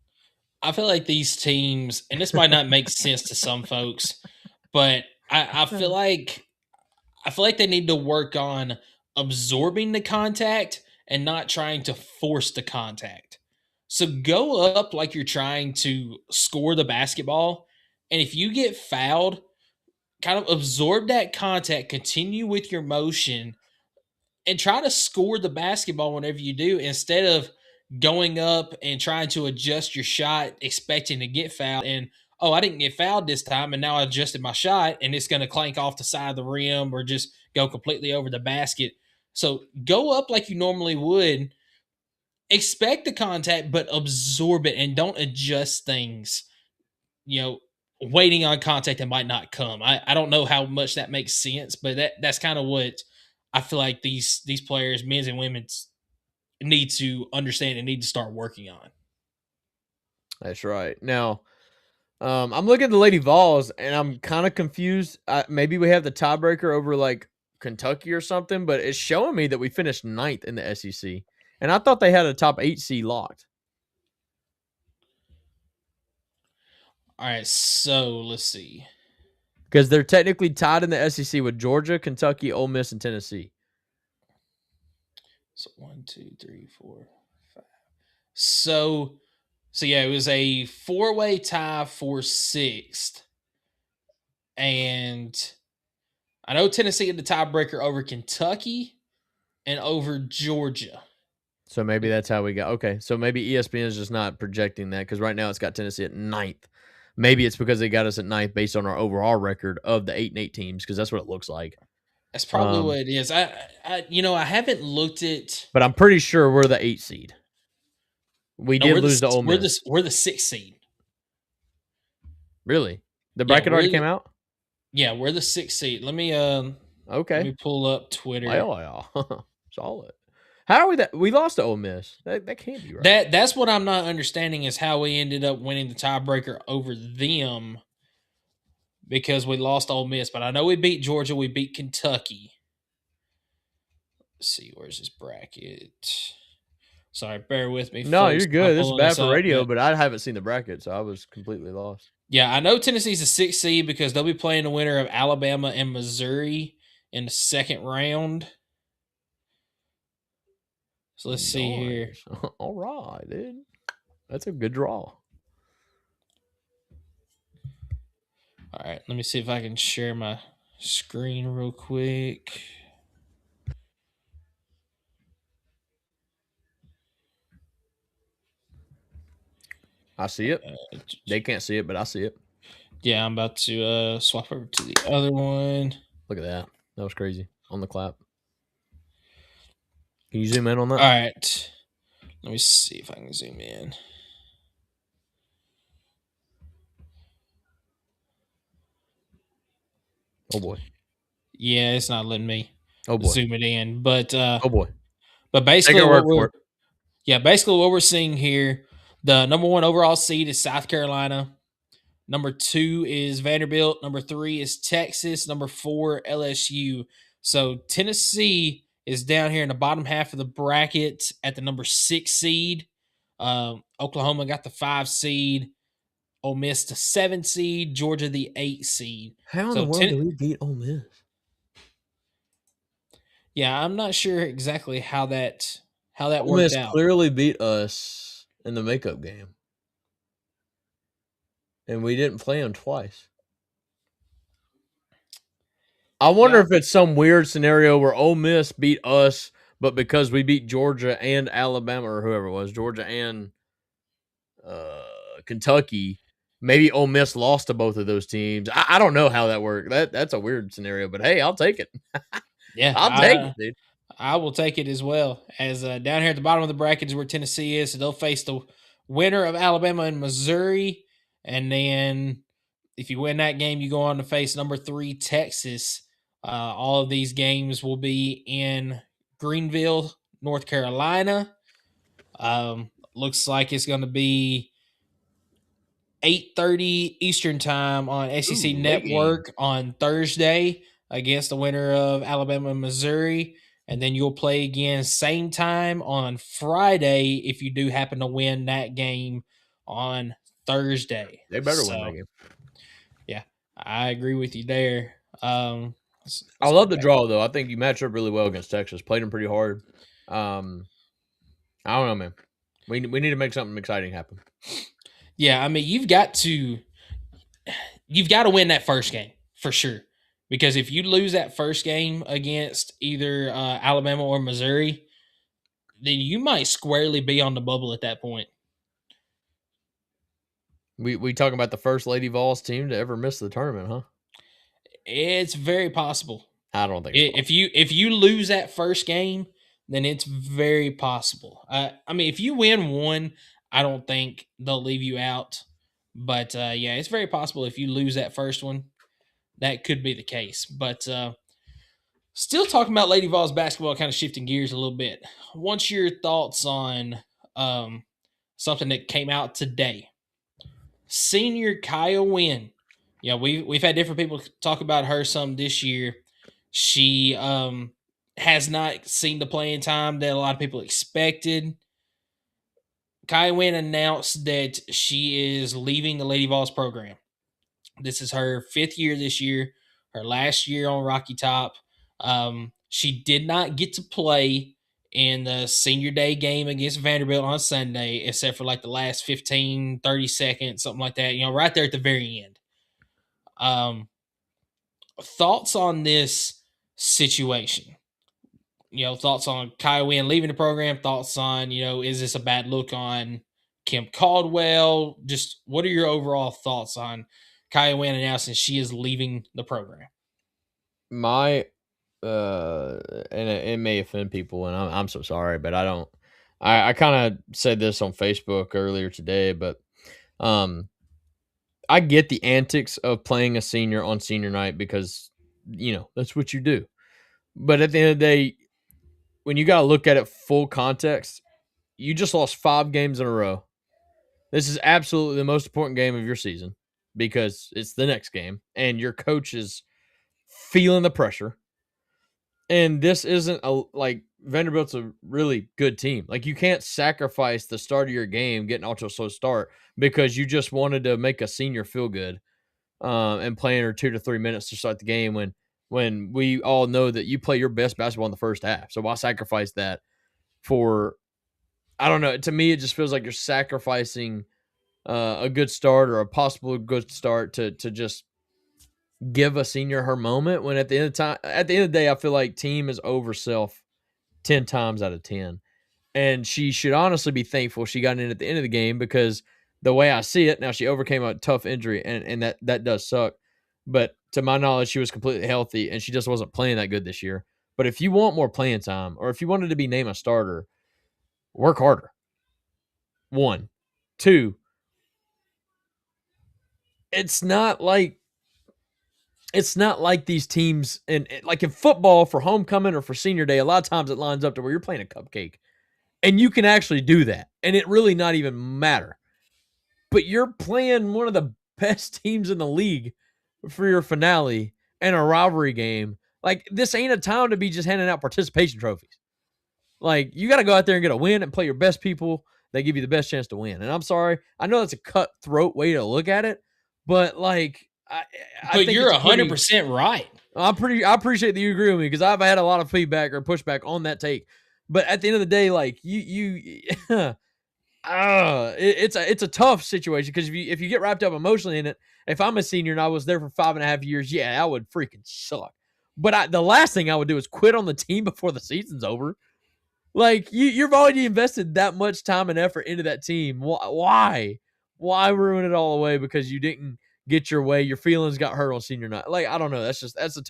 I feel like these teams, and this might not make sense to some folks, but I feel like they need to work on absorbing the contact and not trying to force the contact. So go up like you're trying to score the basketball, and if you get fouled, kind of absorb that contact, continue with your motion, and try to score the basketball whenever you do, instead of going up and trying to adjust your shot, expecting to get fouled. And, oh, I didn't get fouled this time, and now I adjusted my shot, and it's going to clank off the side of the rim or just go completely over the basket. So go up like you normally would. Expect the contact, but absorb it, and don't adjust things, waiting on contact that might not come. I don't know how much that makes sense, but that's kind of what I feel like these players, men's and women's, need to understand and need to start working on. That's right. Now, I'm looking at the Lady Vols, and I'm kind of confused. Maybe we have the tiebreaker over like Kentucky or something, but it's showing me that we finished 9th in the SEC, and I thought they had a top 8 seed locked. All right, so let's see. Because they're technically tied in the SEC with Georgia, Kentucky, Ole Miss, and Tennessee. So 1, 2, 3, 4, 5. So yeah, it was a 4-way tie for 6th. And I know Tennessee had the tiebreaker over Kentucky and over Georgia. So maybe that's how we got. Okay, so maybe ESPN is just not projecting that because right now it's got Tennessee at 9th. Maybe it's because they got us at 9th based on our overall record of the 8-8 teams, because that's what it looks like. That's probably what it is. I haven't looked at, but I'm pretty sure we're the 8 seed. We did lose to Ole Miss. We're the 6th seed. Really? The bracket already came out? Yeah, we're the 6th seed. Let me okay. Let me pull up Twitter. Yeah. Solid. How are we that we lost to Ole Miss? That can't be right. That's what I'm not understanding, is how we ended up winning the tiebreaker over them, because we lost Ole Miss. But I know we beat Georgia, we beat Kentucky. Let's see, where's this bracket? Sorry, bear with me. No, folks. you're good. This is bad for radio, up, but I haven't seen the bracket, so I was completely lost. Yeah, I know Tennessee's a 6th seed because they'll be playing the winner of Alabama and Missouri in the 2nd round. So let's see here. All right, dude. That's a good draw. All right, let me see if I can share my screen real quick. I see it. They can't see it, but I see it. Yeah, I'm about to swap over to the other one. Look at that. That was crazy. On the clap. Can you zoom in on that? All right. Let me see if I can zoom in. Oh, boy. Yeah, it's not letting me zoom it in. But oh, boy. But basically what we're seeing here, the number 1 overall seed is South Carolina. Number 2 is Vanderbilt. Number 3 is Texas. Number 4, LSU. So Tennessee is down here in the bottom half of the bracket at the number 6 seed. Oklahoma got the 5 seed. Ole Miss the 7 seed. Georgia the 8 seed. How in the world do we beat Ole Miss? Yeah, I'm not sure exactly how that Ole worked Miss out. Clearly beat us in the makeup game. and we didn't play them twice. I wonder if it's some weird scenario where Ole Miss beat us, but because we beat Georgia and Alabama or whoever it was, Georgia and Kentucky, maybe Ole Miss lost to both of those teams. I don't know how that worked. That's a weird scenario, but hey, I'll take it. Yeah, I'll take it, dude. I will take it as well. As down here at the bottom of the bracket is where Tennessee is. So they'll face the winner of Alabama and Missouri. And then if you win that game, you go on to face number 3 Texas. All of these games will be in Greenville, North Carolina. Looks like it's going to be 8:30 Eastern time on SEC Network on Thursday against the winner of Alabama and Missouri. And then you'll play again same time on Friday if you do happen to win that game on Thursday. They better win that game. Yeah, I agree with you there. I love the draw, though. I think you match up really well against Texas. Played them pretty hard. I don't know, man. We need to make something exciting happen. Yeah, I mean, you've got to win that first game for sure. Because if you lose that first game against either Alabama or Missouri, then you might squarely be on the bubble at that point. We talking about the first Lady Vols team to ever miss the tournament, huh? It's very possible. I don't think if you lose that first game, then it's very possible. I mean, if you win one, I don't think they'll leave you out. But yeah, it's very possible if you lose that first one, that could be the case. But still talking about Lady Vols basketball, kind of shifting gears a little bit. What's your thoughts on something that came out today? Senior Kaya Wynn. Yeah, we've had different people talk about her some this year. She has not seen the playing time that a lot of people expected. Kaya Wynn announced that she is leaving the Lady Vols program. This is her 5th year this year, her last year on Rocky Top. She did not get to play in the senior day game against Vanderbilt on Sunday, except for like the last 15, 30 seconds, something like that, right there at the very end. Thoughts on this situation? Thoughts on Kaya Wynn leaving the program, thoughts on, is this a bad look on Kim Caldwell? Just what are your overall thoughts on Kaya Wynn announcing she is leaving the program? My and it may offend people, and I'm so sorry, but I kind of said this on Facebook earlier today, but I get the antics of playing a senior on senior night because that's what you do. But at the end of the day, when you got to look at it full context, you just lost 5 games in a row. This is absolutely the most important game of your season because it's the next game, and your coach is feeling the pressure. And this isn't Vanderbilt's a really good team. Like, you can't sacrifice the start of your game getting off to a slow start because you just wanted to make a senior feel good and playing her 2 to 3 minutes to start the game when we all know that you play your best basketball in the first half. So why sacrifice that for, I don't know. To me, it just feels like you're sacrificing a good start or a possible good start to just give a senior her moment when at the end of the day, I feel like team is over self 10 times out of 10. And she should honestly be thankful she got in at the end of the game because the way I see it, now she overcame a tough injury and that does suck. But to my knowledge, she was completely healthy and she just wasn't playing that good this year. But if you want more playing time or if you wanted to be named a starter, work harder. 1. 2, it's not like these teams and like in football for homecoming or for senior day, a lot of times it lines up to where you're playing a cupcake and you can actually do that. And it really not even matter, but you're playing one of the best teams in the league for your finale and a rivalry game. Like, this ain't a time to be just handing out participation trophies. Like, you got to go out there and get a win and play your best people. They give you the best chance to win. And I'm sorry, I know that's a cutthroat way to look at it, but like, I but think you're 100% right. I appreciate that you agree with me because I've had a lot of feedback or pushback on that take. But at the end of the day, like you It's a tough situation because if you get wrapped up emotionally in it, if I'm a senior and I was there for 5.5 years, yeah, that would freaking suck. But the last thing I would do is quit on the team before the season's over. Like you've already invested that much time and effort into that team. Why ruin it all away because you didn't get your way? Your feelings got hurt on senior night. Like I don't know. That's a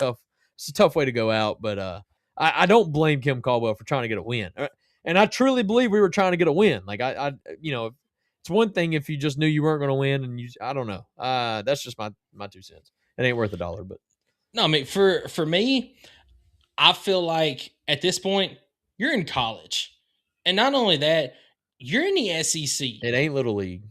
tough way to go out. But I don't blame Kim Caldwell for trying to get a win. And I truly believe we were trying to get a win. Like I it's one thing if you just knew you weren't going to win, and I don't know. That's just my 2 cents. It ain't worth $1, but No, I mean for me, I feel like at this point you're in college, and not only that, you're in the SEC. it ain't little league.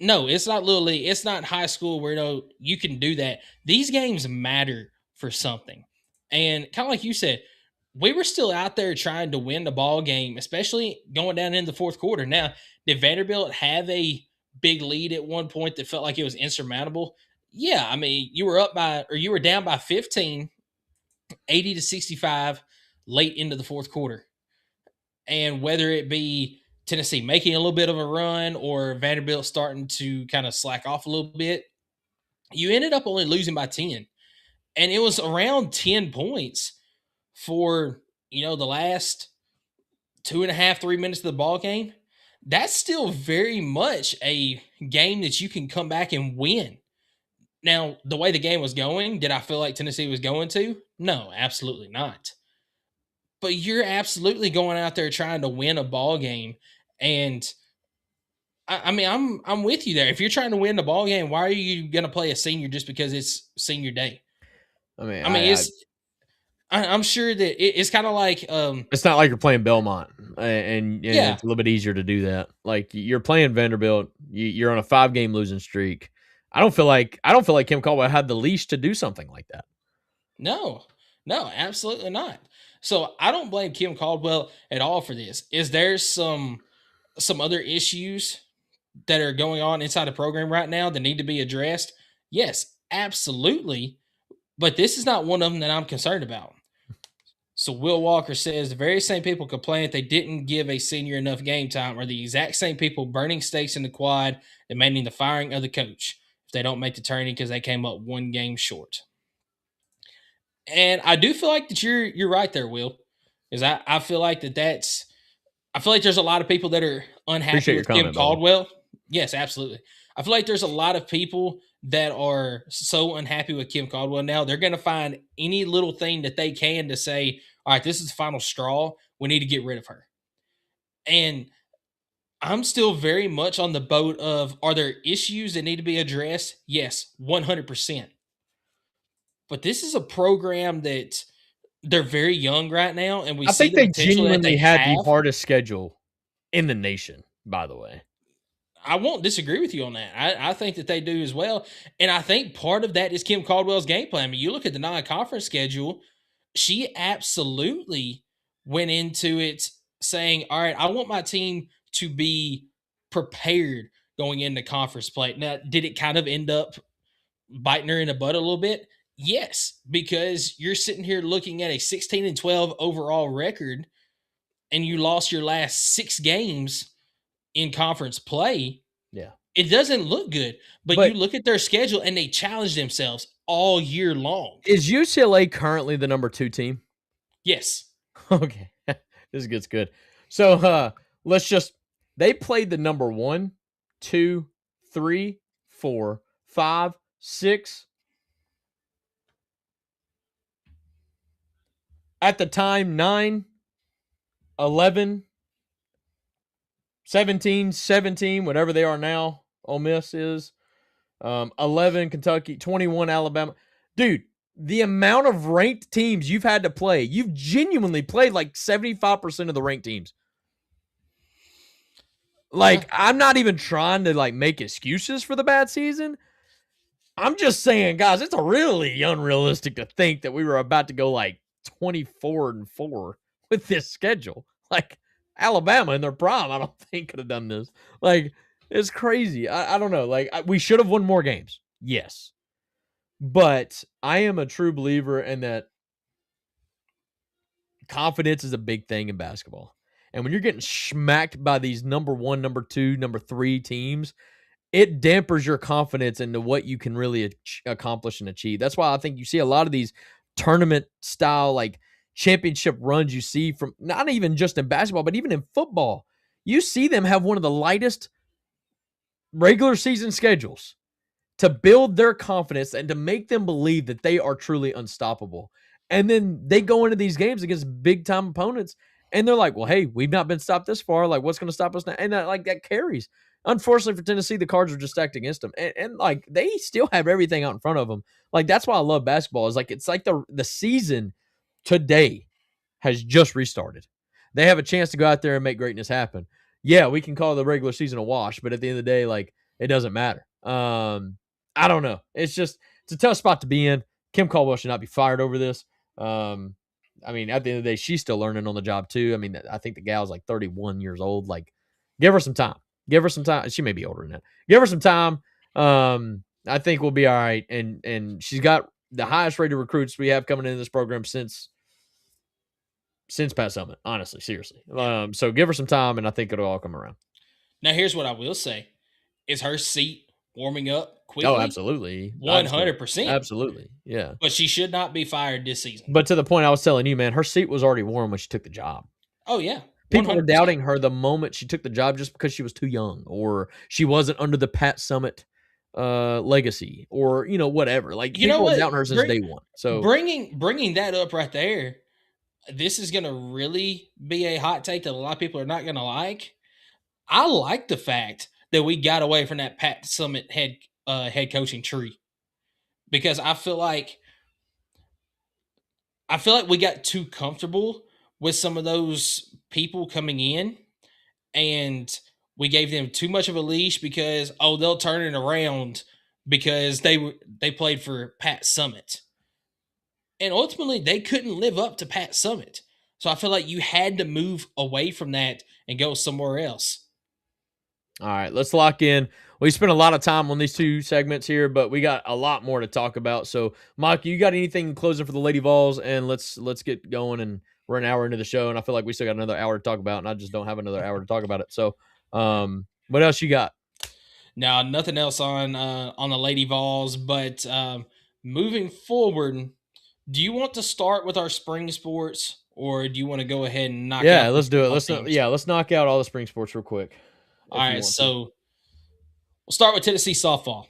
No, it's not little league. It's not high school where you can do that. These games matter for something, and kind of like you said, we were still out there trying to win the ball game, especially going down in the fourth quarter. Now, did Vanderbilt have a big lead at one point that felt like it was insurmountable? Yeah, I mean, you were down by 15, 80-65 late into the fourth quarter. And whether it be Tennessee making a little bit of a run or Vanderbilt starting to kind of slack off a little bit, you ended up only losing by 10. And it was around 10 points for, the last 2.5, 3 minutes of the ball game. That's still very much a game that you can come back and win. Now, the way the game was going, did I feel like Tennessee was going to? No, absolutely not. But you're absolutely going out there trying to win a ball game. And I mean, I'm with you there. If you're trying to win the ball game, why are you going to play a senior just because it's senior day? I'm sure that it's kind of like it's not like you're playing Belmont, and Yeah. it's a little bit easier to do that. Like you're playing Vanderbilt, you're on a 5-game losing streak. I don't feel like Kim Caldwell had the leash to do something like that. No, absolutely not. So I don't blame Kim Caldwell at all for this. Is there some other issues that are going on inside the program right now that need to be addressed? Yes, absolutely. But this is not one of them that I'm concerned about. So Will Walker says the very same people complain that they didn't give a senior enough game time are the exact same people burning stakes in the quad, demanding the firing of the coach if they don't make the tourney because they came up 1 game short. And I do feel like that you're right there, Will, because I feel like I feel like there's a lot of people that are unhappy with Kim Caldwell. Buddy. Yes, absolutely. I feel like there's a lot of people that are so unhappy with Kim Caldwell now. They're going to find any little thing that they can to say, all right, this is the final straw. We need to get rid of her. And I'm still very much on the boat of, are there issues that need to be addressed? Yes, 100%. But this is a program that they're very young right now, and I think they genuinely had the hardest schedule in the nation, by the way. I won't disagree with you on that. I think that they do as well. And I think part of that is Kim Caldwell's game plan. I mean, you look at the non-conference schedule, she absolutely went into it saying, all right, I want my team to be prepared going into conference play. Now, did it kind of end up biting her in the butt a little bit? Yes, because you're sitting here looking at a 16-12 overall record, and you lost your last 6 games in conference play. Yeah, it doesn't look good. But you look at their schedule, and they challenge themselves all year long. Is UCLA currently the number 2 team? Yes. Okay, this gets good. So they played the number 1, 2, 3, 4, 5, 6. At the time, 9, 11, 17, whatever they are now, Ole Miss is, 11, Kentucky, 21, Alabama. Dude, the amount of ranked teams you've had to play, you've genuinely played like 75% of the ranked teams. Like, I'm not even trying to like make excuses for the bad season. I'm just saying, guys, it's really unrealistic to think that we were about to go like 24-4 with this schedule. Like Alabama in their prime, I don't think could have done this. Like, it's crazy. I don't know. Like, we should have won more games. Yes. But I am a true believer in that confidence is a big thing in basketball. And when you're getting smacked by these number 1, number 2, number 3 teams, it dampers your confidence into what you can really accomplish and achieve. That's why I think you see a lot of these tournament style, like championship runs you see from not even just in basketball, but even in football. You see them have one of the lightest regular season schedules to build their confidence and to make them believe that they are truly unstoppable. And then they go into these games against big time opponents and they're like, well, hey, we've not been stopped this far. Like, what's going to stop us now? And that carries. Unfortunately for Tennessee, the cards are just stacked against them. And like, they still have everything out in front of them. Like, that's why I love basketball. Is like, it's like the season today has just restarted. They have a chance to go out there and make greatness happen. Yeah, we can call the regular season a wash, but at the end of the day, like, it doesn't matter. I don't know. It's a tough spot to be in. Kim Caldwell should not be fired over this. I mean, at the end of the day, she's still learning on the job too. I mean, I think the gal's like 31 years old. Like, give her some time. Give her some time. She may be older than that. Give her some time. I think we'll be all right. And she's got the highest rated recruits we have coming into this program since Pat Summit. Honestly, seriously. So give her some time, and I think it'll all come around. Now, here's what I will say: is her seat warming up quickly? Oh, absolutely. 100%. Absolutely. Yeah. But she should not be fired this season. But to the point I was telling you, man, her seat was already warm when she took the job. Oh, yeah. 100%. People were doubting her the moment she took the job just because she was too young or she wasn't under the Pat Summit legacy or, whatever. Like, people were doubting her since day one. So bringing that up right there, this is going to really be a hot take that a lot of people are not going to like. I like the fact that we got away from that Pat Summit head coaching tree, because I feel like we got too comfortable with some of those people coming in, and we gave them too much of a leash because they'll turn it around because they played for Pat Summit, and ultimately they couldn't live up to Pat Summit. So I feel like you had to move away from that and go somewhere else. All right, let's lock in. We spent a lot of time on these 2 segments here, but we got a lot more to talk about. So, Mike, you got anything closing for the Lady Vols? And let's get going. And we're an hour into the show, and I feel like we still got another hour to talk about, and I just don't have another hour to talk about it. So, what else you got? Now, nothing else on the Lady Vols, but moving forward, do you want to start with our spring sports, or do you want to go ahead and knock out? Yeah, let's do it. Let's knock out all the spring sports real quick. All right, so we'll start with Tennessee softball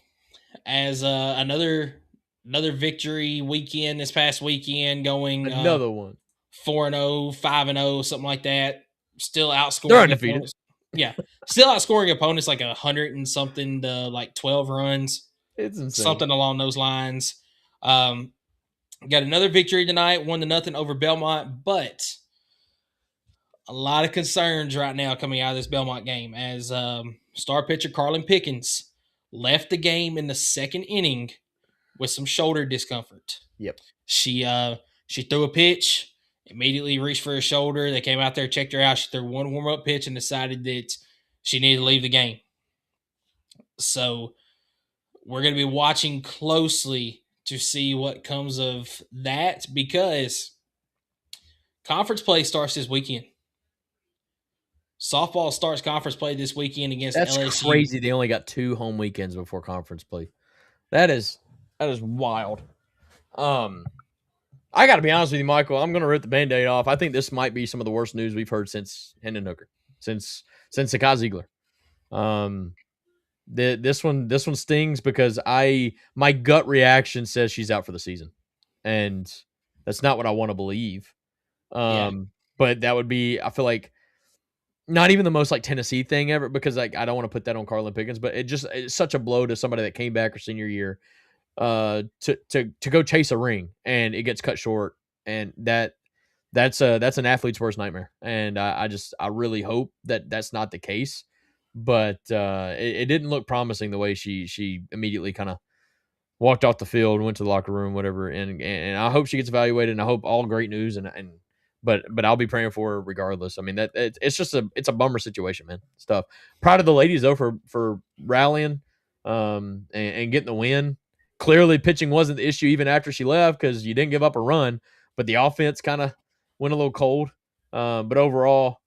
as another victory weekend this past weekend, going another one 4-0, 5-0, something like that. Still outscoring. They're undefeated. Opponents. Yeah, still outscoring opponents like 100 and something to like 12 runs. It's insane. Something along those lines. Got another victory tonight, 1-0 over Belmont, but a lot of concerns right now coming out of this Belmont game as star pitcher Carlin Pickens left the game in the second inning with some shoulder discomfort. Yep. She threw a pitch, immediately reached for her shoulder. They came out there, checked her out. She threw one warm-up pitch and decided that she needed to leave the game. So we're going to be watching closely to see what comes of that, because conference play starts this weekend. Softball starts conference play this weekend against LSU. That's crazy. They only got 2 home weekends before conference play. That is wild. I got to be honest with you, Michael. I'm going to rip the Band-Aid off. I think this might be some of the worst news we've heard since Hendon Hooker, since Sakai Ziegler. This one stings because my gut reaction says she's out for the season, and that's not what I want to believe. But that would be, I feel like, not even the most like Tennessee thing ever, because like I don't want to put that on Carlin Pickens, but it's such a blow to somebody that came back her senior year to go chase a ring and it gets cut short, and that's an athlete's worst nightmare. And I really hope that that's not the case, but it didn't look promising the way she immediately kind of walked off the field, went to the locker room, whatever. And I hope she gets evaluated, and I hope all great news But I'll be praying for her regardless. I mean, it's a bummer situation, man. It's tough. Proud of the ladies though for rallying and getting the win. Clearly, pitching wasn't the issue even after she left, because you didn't give up a run, but the offense kind of went a little cold. But overall,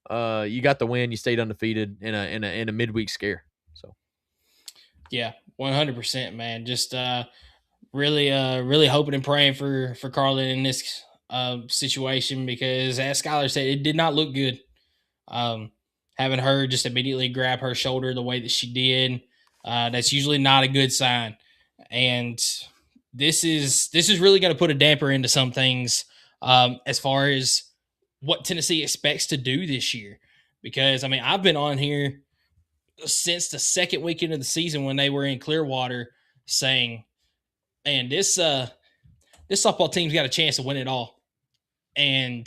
you got the win. You stayed undefeated in a midweek scare. So Yeah, 100%, man. Just really hoping and praying for Carlin in this situation, because as Skylar said, it did not look good. Having her just immediately grab her shoulder the way that she did, that's usually not a good sign. And this is really going to put a damper into some things as far as what Tennessee expects to do this year. Because I mean, I've been on here since the second weekend of the season when they were in Clearwater saying, "Man, this softball team's got a chance to win it all." And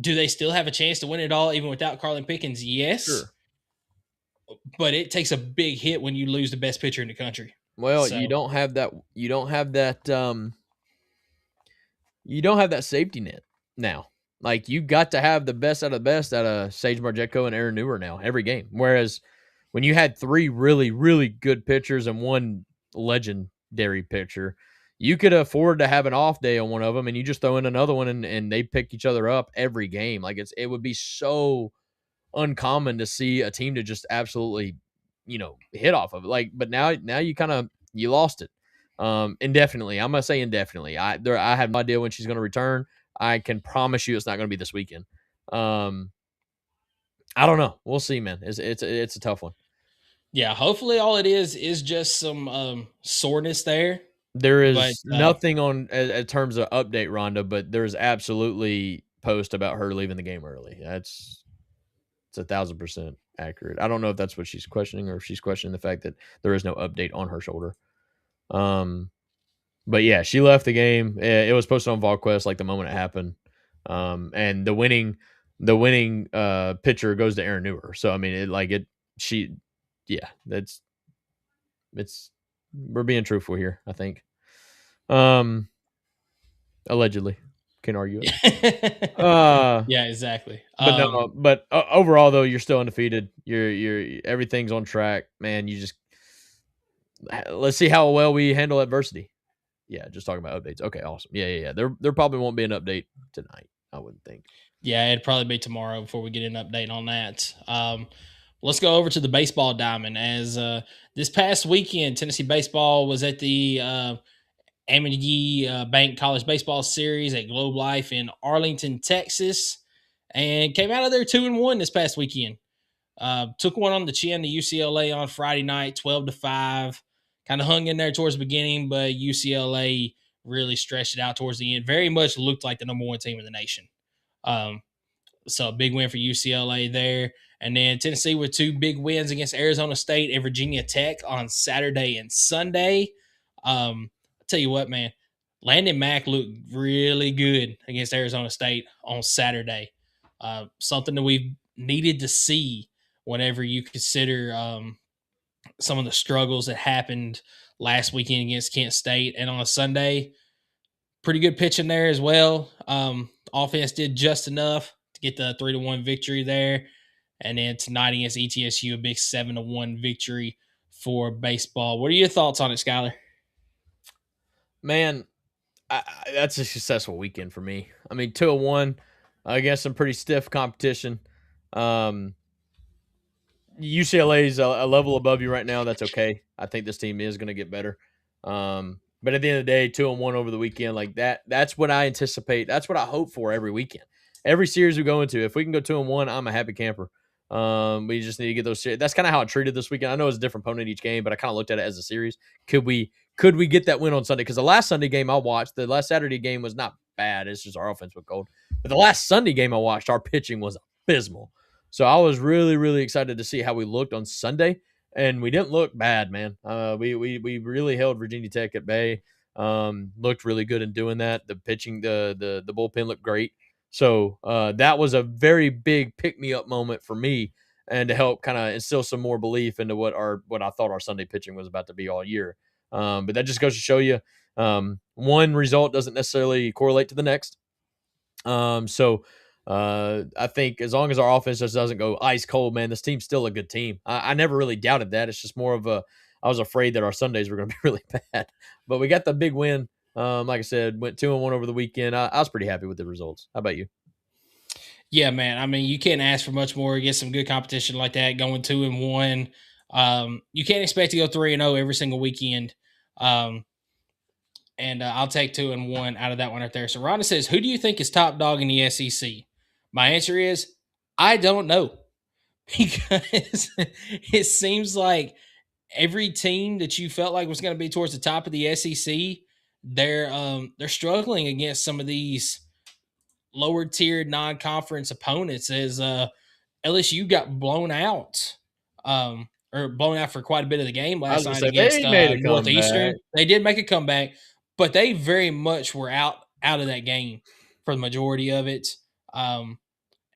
do they still have a chance to win it all even without Carlin Pickens? Yes. sure. But it takes a big hit when you lose the best pitcher in the country. Well, So- you don't have that. You don't have that safety net now. Like, you got to have the best out of Sage Marjetko and Aaron Newer now every game. Whereas when you had 3 really, really good pitchers and 1 legendary pitcher, you could afford to have an off day on one of them, and you just throw in another one, and they pick each other up every game. Like, it would be so uncommon to see a team to just absolutely, hit off of it. Like, but now you lost it. Indefinitely. I'm gonna say indefinitely. I have no idea when she's gonna return. I can promise you it's not gonna be this weekend. I don't know. We'll see, man. It's a tough one. yeah, hopefully all it is just some soreness there. There is But, nothing on in terms of update, Rhonda, but there's absolutely post about her leaving the game early. It's 1,000% accurate. I don't know if that's what she's questioning, or if she's questioning the fact that there is no update on her shoulder. But yeah, she left the game. It was posted on VolQuest like the moment it happened. And the winning pitcher goes to Aaron Newer. So I mean, we're being truthful here, I think. Allegedly, can't argue it. Yeah, exactly. But overall though, you're still undefeated. You're everything's on track, man. Let's see how well we handle adversity. Yeah, just talking about updates. Okay, awesome. Yeah. There probably won't be an update tonight, I wouldn't think. Yeah, it'd probably be tomorrow before we get an update on that. Let's go over to the baseball diamond. As this past weekend, Tennessee baseball was at the Amity Bank College Baseball Series at Globe Life in Arlington, Texas, and came out of there 2-1 this past weekend. Took one on the chin to UCLA on Friday night, 12-5. Kind of hung in there towards the beginning, but UCLA really stretched it out towards the end. Very much looked like the number 1 team in the nation. So a big win for UCLA there. And then Tennessee with 2 big wins against Arizona State and Virginia Tech on Saturday and Sunday. I'll tell you what, man, Landon Mack looked really good against Arizona State on Saturday. Something that we've needed to see whenever you consider some of the struggles that happened last weekend against Kent State. And on a Sunday, pretty good pitching there as well. Offense did just enough to get the 3-1 victory there. And then tonight against ETSU, a big 7-1 victory for baseball. What are your thoughts on it, Skylar? Man, that's a successful weekend for me. I mean, 2-1 against some pretty stiff competition. UCLA's a level above you right now. That's okay. I think this team is going to get better. But at the end of the day, 2-1 over the weekend, like that's what I anticipate. That's what I hope for every weekend. Every series we go into, if we can go 2-1, I'm a happy camper. We just need to get those series. That's kind of how I treated this weekend. I know it's a different opponent each game, but I kind of looked at it as a series. Could we get that win on Sunday? Because the last Sunday game I watched, the last Saturday game was not bad. It's just our offense was cold. But the last Sunday game I watched, our pitching was abysmal. So I was really, really excited to see how we looked on Sunday, and we didn't look bad, man. We really held Virginia Tech at bay. Looked really good in doing that. The pitching, the bullpen looked great. So that was a very big pick-me-up moment for me, and to help kind of instill some more belief into what I thought our Sunday pitching was about to be all year. But that just goes to show you, one result doesn't necessarily correlate to the next. I think as long as our offense just doesn't go ice cold, man, this team's still a good team. I never really doubted that. It's just more of I was afraid that our Sundays were going to be really bad. But we got the big win. Like I said, went 2-1 over the weekend. I was pretty happy with the results. How about you? Yeah, man. I mean, you can't ask for much more. Get some good competition like that, going 2-1. You can't expect to go 3-0 every single weekend. And I'll take 2-1 out of that one right there. So Rhonda says, "Who do you think is top dog in the SEC?" My answer is, I don't know, because it seems like every team that you felt like was going to be towards the top of the SEC, they're struggling against some of these lower tiered non-conference opponents. As LSU got blown out, or blown out for quite a bit of the game I was last gonna night say, against they made a Northeastern. comeback. They did make a comeback, but they very much were out of that game for the majority of it.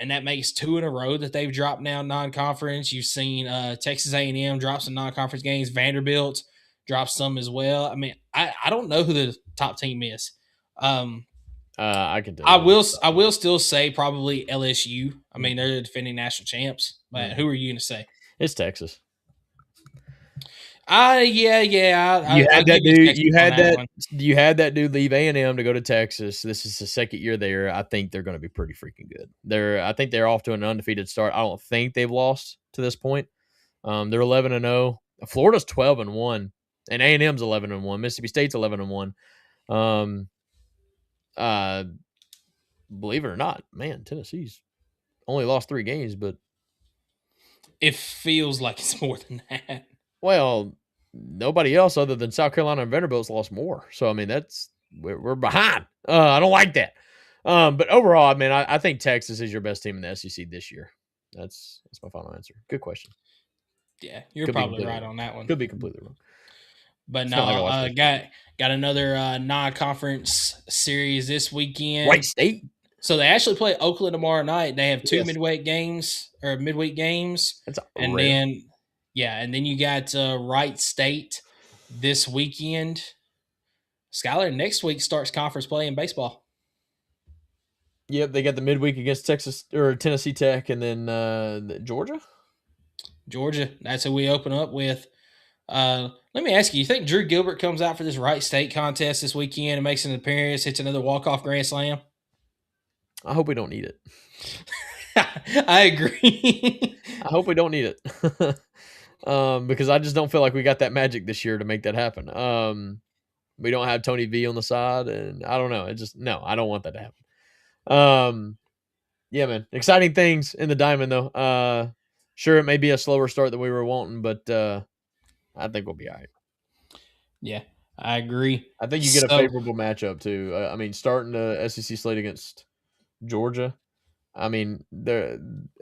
And that makes 2 in a row that they've dropped now non-conference. You've seen Texas A&M drop some non-conference games. Vanderbilt dropped some as well. I mean, I don't know who the top team is. I can tell. I will still say probably LSU. I mean, they're the defending national champs. But who are you going to say? It's Texas. Yeah. You had that dude. You had that dude leave A&M to go to Texas. This is the second year there. I think they're going to be pretty freaking good. I think they're off to an undefeated start. I don't think they've lost to this point. They're 11-0. Florida's 12-1, and A&M's 11-1. Mississippi State's 11-1. Believe it or not, man, Tennessee's only lost 3 games, but it feels like it's more than that. Well, nobody else other than South Carolina and Vanderbilt's lost more. So I mean, we're behind. I don't like that. But overall, I mean, I think Texas is your best team in the SEC this year. That's my final answer. Good question. Yeah, you're probably right on that one. Could be completely wrong. But no, got another non-conference series this weekend. Wright State. So they actually play Oakland tomorrow night. They have 2 midweek games. That's and rare. then you got Wright State this weekend. Skylar, next week starts conference play in baseball. Yep, they got the midweek against Texas or Tennessee Tech, and then Georgia. That's who we open up with. Let me ask you think Drew Gilbert comes out for this Wright State contest this weekend and makes an appearance, hits another walk-off grand slam? I hope we don't need it. I agree. I hope we don't need it. Because I just don't feel like we got that magic this year to make that happen. We don't have Tony V on the side, and I don't know. I don't want that to happen. Yeah, man. Exciting things in the Diamond, though. Sure, it may be a slower start than we were wanting, but I think we'll be all right. Yeah, I agree. I think you get a favorable matchup, too. I mean, starting the SEC slate against Georgia, I mean,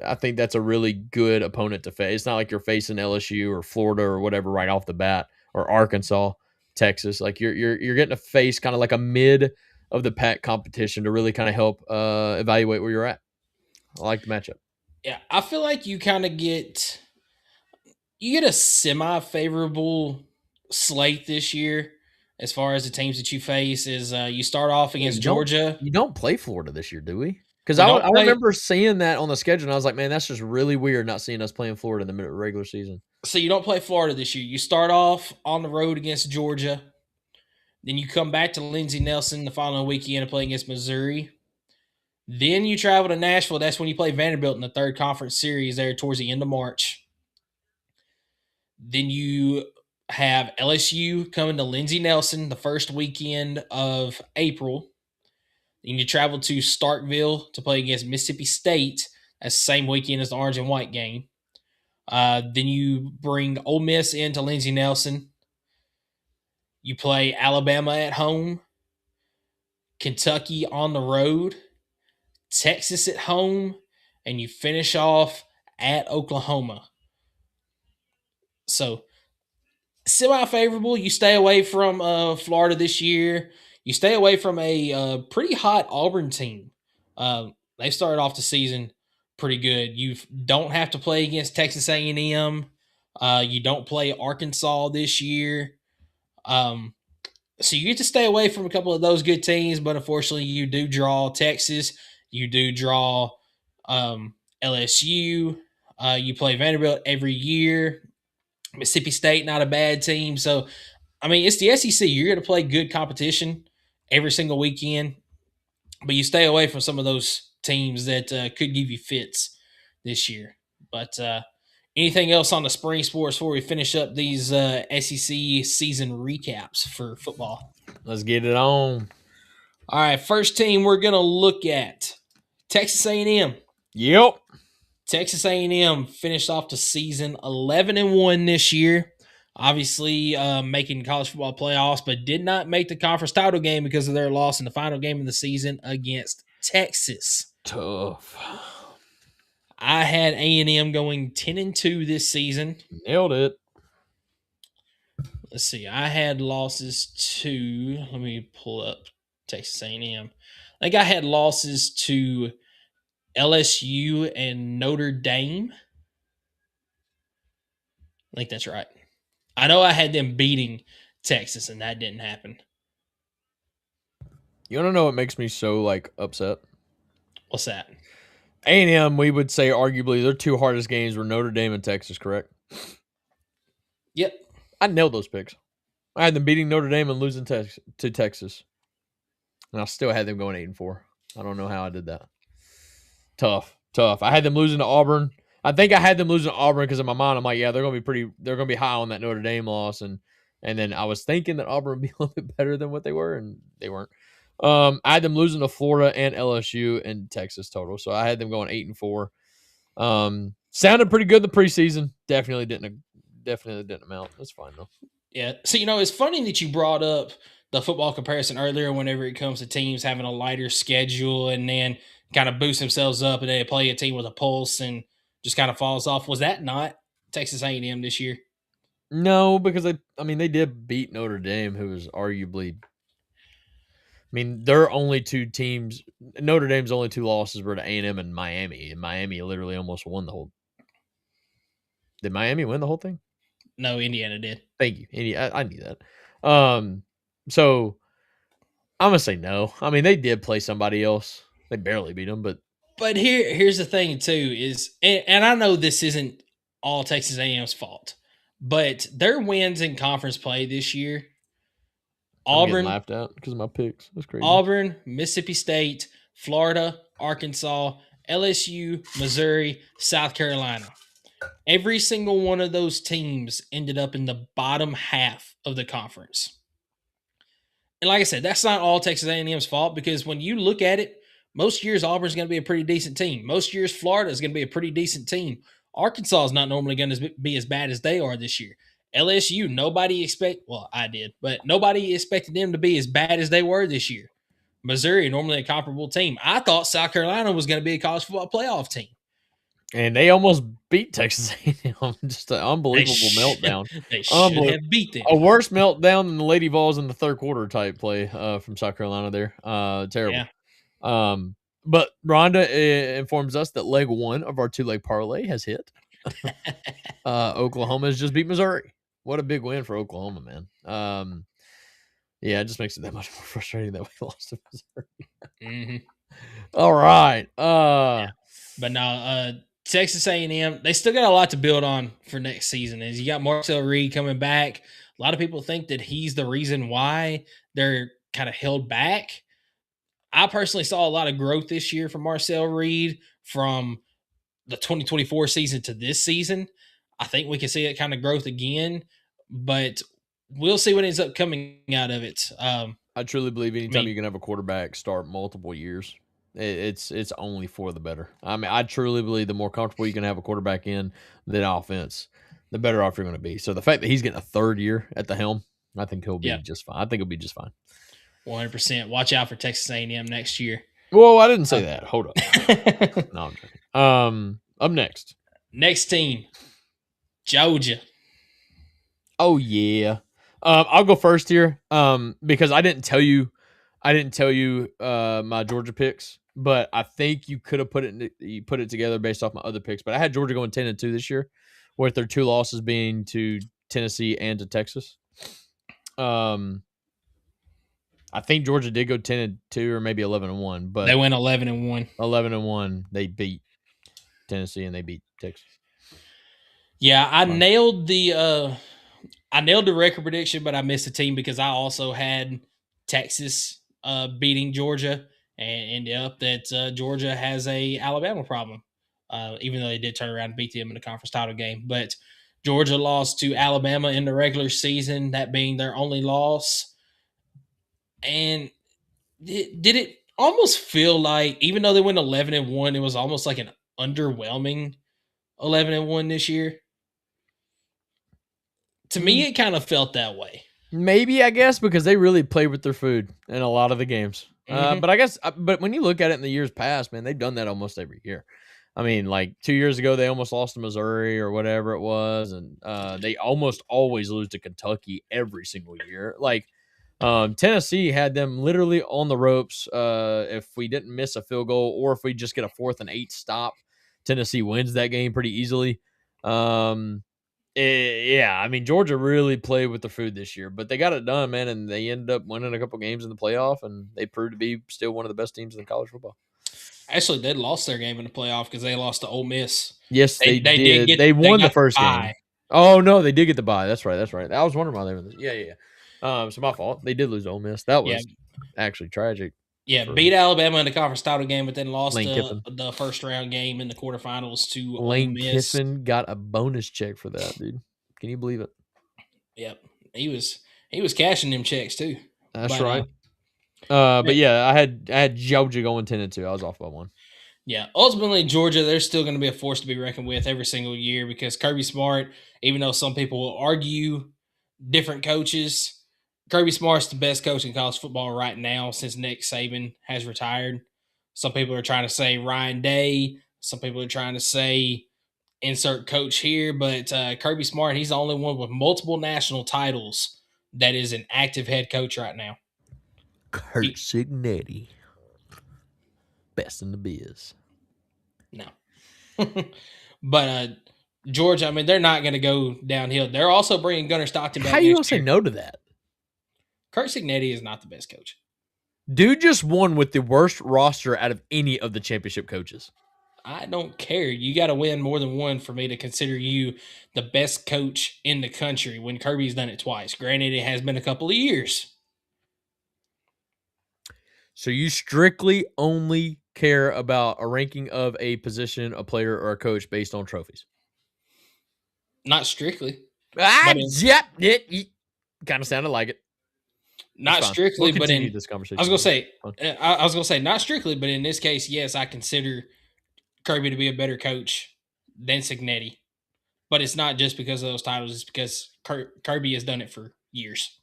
I think that's a really good opponent to face. It's not like you're facing LSU or Florida or whatever right off the bat, or Arkansas, Texas. Like you're getting to face kind of like a mid of the pack competition to really kind of help evaluate where you're at. I like the matchup. Yeah, I feel like you kind of get a semi-favorable slate this year as far as the teams that you face. Is you start off against Georgia. You don't play Florida this year, do we? Because I remember seeing that on the schedule, and I was like, man, that's just really weird not seeing us playing Florida in the middle of the regular season. So you don't play Florida this year. You start off on the road against Georgia. Then you come back to Lindsey Nelson the following weekend and play against Missouri. Then you travel to Nashville. That's when you play Vanderbilt in the third conference series there towards the end of March. Then you have LSU coming to Lindsey Nelson the first weekend of April. Then you travel to Starkville to play against Mississippi State. That's the same weekend as the orange and white game. Then you bring Ole Miss into Lindsey Nelson. You play Alabama at home, Kentucky on the road, Texas at home, and you finish off at Oklahoma. So, semi-favorable. You stay away from Florida this year. You stay away from a pretty hot Auburn team. They started off the season pretty good. You don't have to play against Texas A&M. You don't play Arkansas this year. So you get to stay away from a couple of those good teams, but unfortunately you do draw Texas. You do draw LSU. You play Vanderbilt every year. Mississippi State, not a bad team. So, I mean, it's the SEC. You're going to play good competition every single weekend, but you stay away from some of those teams that could give you fits this year. But anything else on the spring sports before we finish up these SEC season recaps for football? Let's get it on. All right, first team we're going to look at, Texas A&M. Yep. Texas A&M finished off the season 11-1 this year. Obviously making college football playoffs, but did not make the conference title game because of their loss in the final game of the season against Texas. Tough. I had A&M going 10-2 this season. Nailed it. Let's see. I had losses to, let me pull up Texas A&M. I think I had losses to LSU and Notre Dame. I think that's right. I know I had them beating Texas, and that didn't happen. You want to know what makes me so upset? What's that? A&M, we would say arguably their two hardest games were Notre Dame and Texas, correct? Yep. I nailed those picks. I had them beating Notre Dame and losing to Texas. And I still had them going 8-4. I don't know how I did that. Tough. I had them losing to Auburn. I think I had them losing to Auburn because in my mind I'm like, yeah, they're gonna be high on that Notre Dame loss. And then I was thinking that Auburn would be a little bit better than what they were, and they weren't. I had them losing to Florida and LSU and Texas total. So I had them going 8-4. Sounded pretty good the preseason. Definitely didn't amount. That's fine though. Yeah. So, it's funny that you brought up the football comparison earlier whenever it comes to teams having a lighter schedule and then kind of boost themselves up and they play a team with a pulse and just kind of falls off. Was that not Texas A&M this year? No, because they did beat Notre Dame, who was arguably, their only two teams, Notre Dame's only two losses were to A&M and Miami, and Miami literally almost won the whole. Did Miami win the whole thing? No, Indiana did. Thank you. I knew that. So I'm gonna say no. They did play somebody else. They barely beat them, but here's the thing too is, and I know this isn't all Texas A&M's fault, but their wins in conference play this year, I'm getting laughed at because of my picks. That's crazy. Auburn, Mississippi State, Florida, Arkansas, LSU, Missouri, South Carolina. Every single one of those teams ended up in the bottom half of the conference. And like I said, that's not all Texas A&M's fault because when you look at it, most years Auburn's going to be a pretty decent team. Most years Florida is going to be a pretty decent team. Arkansas is not normally going to be as bad as they are this year. LSU, I did, but nobody expected them to be as bad as they were this year. Missouri, normally a comparable team. I thought South Carolina was going to be a college football playoff team. And they almost beat Texas A&M. Just an unbelievable meltdown. They should have beat them. A worse meltdown than the Lady Vols in the third quarter type play from South Carolina there. Terrible. Yeah. But Rhonda informs us that leg one of our two-leg parlay has hit. Oklahoma has just beat Missouri. What a big win for Oklahoma, man. Yeah, it just makes it that much more frustrating that we lost to Missouri. Mm-hmm. All right. Yeah. But now, Texas A&M, they still got a lot to build on for next season. As you got Marcel Reed coming back, a lot of people think that he's the reason why they're kind of held back. I personally saw a lot of growth this year from Marcel Reed from the 2024 season to this season. I think we can see that kind of growth again, but we'll see what ends up coming out of it. I truly believe anytime you can have a quarterback start multiple years, it's only for the better. I truly believe the more comfortable you can have a quarterback in the offense, the better off you're going to be. So the fact that he's getting a third year at the helm, I think he'll be just fine. I think he'll be just fine. 100%. Watch out for Texas A&M next year. Whoa, I didn't say that. Hold up. No, I'm joking. Up next. Next team, Georgia. Oh yeah. I'll go first here. Because I didn't tell you my Georgia picks, but I think you could have put it together based off my other picks. But I had Georgia going 10-2 this year, with their two losses being to Tennessee and to Texas. I think Georgia did go 10-2 or maybe 11-1, but they went 11-1. 11-1. They beat Tennessee and they beat Texas. Yeah, I nailed the record prediction, but I missed the team because I also had Texas beating Georgia, and ended up that Georgia has a Alabama problem, even though they did turn around and beat them in the conference title game. But Georgia lost to Alabama in the regular season, that being their only loss. And did it almost feel like, even though they went 11-1, it was almost like an underwhelming 11-1 this year? To me, it kind of felt that way. Maybe, I guess, because they really played with their food in a lot of the games. But I guess, but when you look at it in the years past, man, they've done that almost every year. I mean, like 2 years ago, they almost lost to Missouri or whatever it was, and they almost always lose to Kentucky every single year. Like Tennessee had them literally on the ropes. If we didn't miss a field goal, or if we just get a 4th and 8 stop, Tennessee wins that game pretty easily. Yeah, I mean, Georgia really played with the food this year, but they got it done, man, and they ended up winning a couple games in the playoff, and they proved to be still one of the best teams in college football. Actually, they lost their game in the playoff because they lost to Ole Miss. Yes, they did. They won the first game. Oh, no, they did get the bye. That's right. I was wondering why they were in this. Yeah. So my fault. They did lose to Ole Miss. That was actually tragic. Yeah, beat Alabama in the conference title game, but then lost the first round game in the quarterfinals to Ole Miss. Kiffin got a bonus check for that, dude. Can you believe it? Yep, he was cashing them checks too. That's right. But yeah, I had Georgia going 10-2. I was off by 1. Yeah, ultimately Georgia, they're still going to be a force to be reckoned with every single year because Kirby Smart, even though some people will argue different coaches, Kirby Smart's the best coach in college football right now since Nick Saban has retired. Some people are trying to say Ryan Day. Some people are trying to say insert coach here. But Kirby Smart, he's the only one with multiple national titles that is an active head coach right now. Kurt Cignetti. Best in the biz. No. But Georgia, I mean, they're not going to go downhill. They're also bringing Gunnar Stockton back. How you going to say no to that? Kurt Cignetti is not the best coach. Dude just won with the worst roster out of any of the championship coaches. I don't care. You got to win more than one for me to consider you the best coach in the country when Kirby's done it twice. Granted, it has been a couple of years. So you strictly only care about a ranking of a position, a player, or a coach based on trophies? Not strictly. Yep. It kind of sounded like it. Not strictly, we'll but in this conversation. I was gonna say not strictly, but in this case, yes, I consider Kirby to be a better coach than Cignetti. But it's not just because of those titles; it's because Kirby has done it for years.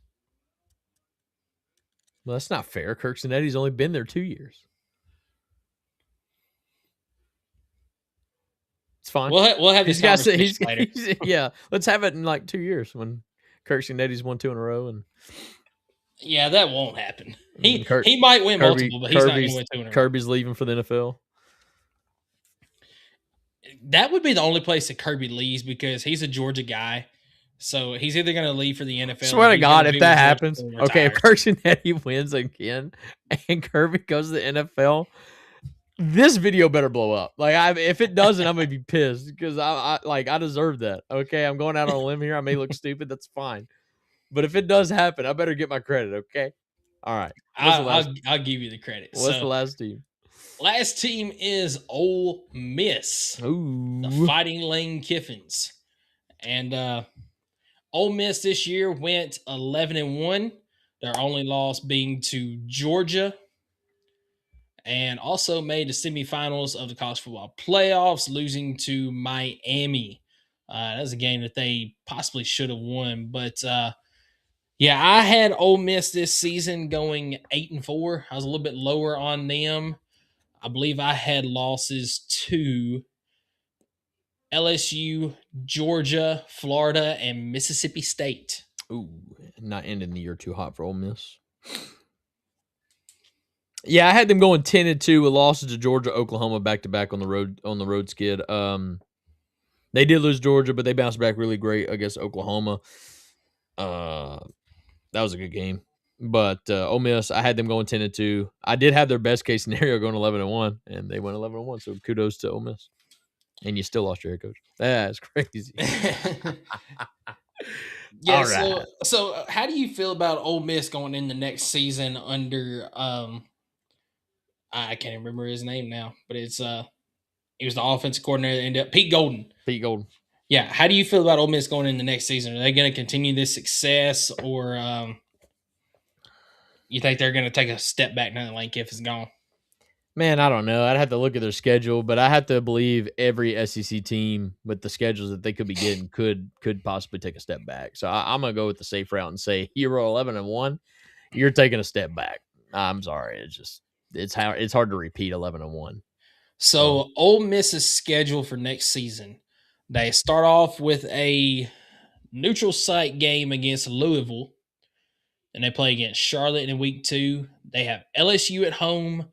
Well, that's not fair. Kirk Cignetti's only been there 2 years. It's fine. We'll have this conversation later. Yeah, let's have it in like 2 years when Kirk Cignetti's won 2 in a row. And yeah, that won't happen. He might win multiple, but he's not going to win 2 in a row. Kirby's leaving for the NFL. That would be the only place that Kirby leaves because he's a Georgia guy. So he's either going to leave for the NFL. Swear to God, if that happens, okay, if Kirk Cignetti wins again and Kirby goes to the NFL, this video better blow up. Like, if it doesn't, I'm gonna be pissed because I deserve that. Okay, I'm going out on a limb here. I may look stupid. That's fine. But if it does happen, I better get my credit. Okay. All right. I'll give you the credit. What's the last team? Last team is Ole Miss. Ooh. The Fighting Lane Kiffins. And Ole Miss this year went 11-1. Their only loss being to Georgia. And also made the semifinals of the college football playoffs, losing to Miami. That was a game that they possibly should have won. But, yeah, I had Ole Miss this season going 8-4. I was a little bit lower on them. I believe I had losses to LSU, Georgia, Florida, and Mississippi State. Ooh, not ending the year too hot for Ole Miss. Yeah, I had them going 10-2 with losses to Georgia, Oklahoma back-to-back on the road skid. They did lose Georgia, but they bounced back really great against Oklahoma. That was a good game. But Ole Miss, I had them going 10-2. I did have their best case scenario going 11-1, and they went 11-1. So kudos to Ole Miss. And you still lost your head coach. That's crazy. Yeah. Right. So how do you feel about Ole Miss going in the next season under? I can't remember his name now, but it's he was the offensive coordinator that ended up Pete Golden. Pete Golden. Yeah, how do you feel about Ole Miss going into next season? Are they going to continue this success, or you think they're going to take a step back now that Lane Kiff is gone? Man, I don't know. I'd have to look at their schedule, but I have to believe every SEC team with the schedules that they could be getting could possibly take a step back. So I'm gonna go with the safe route and say you're 11-1. You're taking a step back. I'm sorry. It's hard to repeat 11-1. So Ole Miss's schedule for next season, they start off with a neutral site game against Louisville, and they play against Charlotte in week 2. They have LSU at home,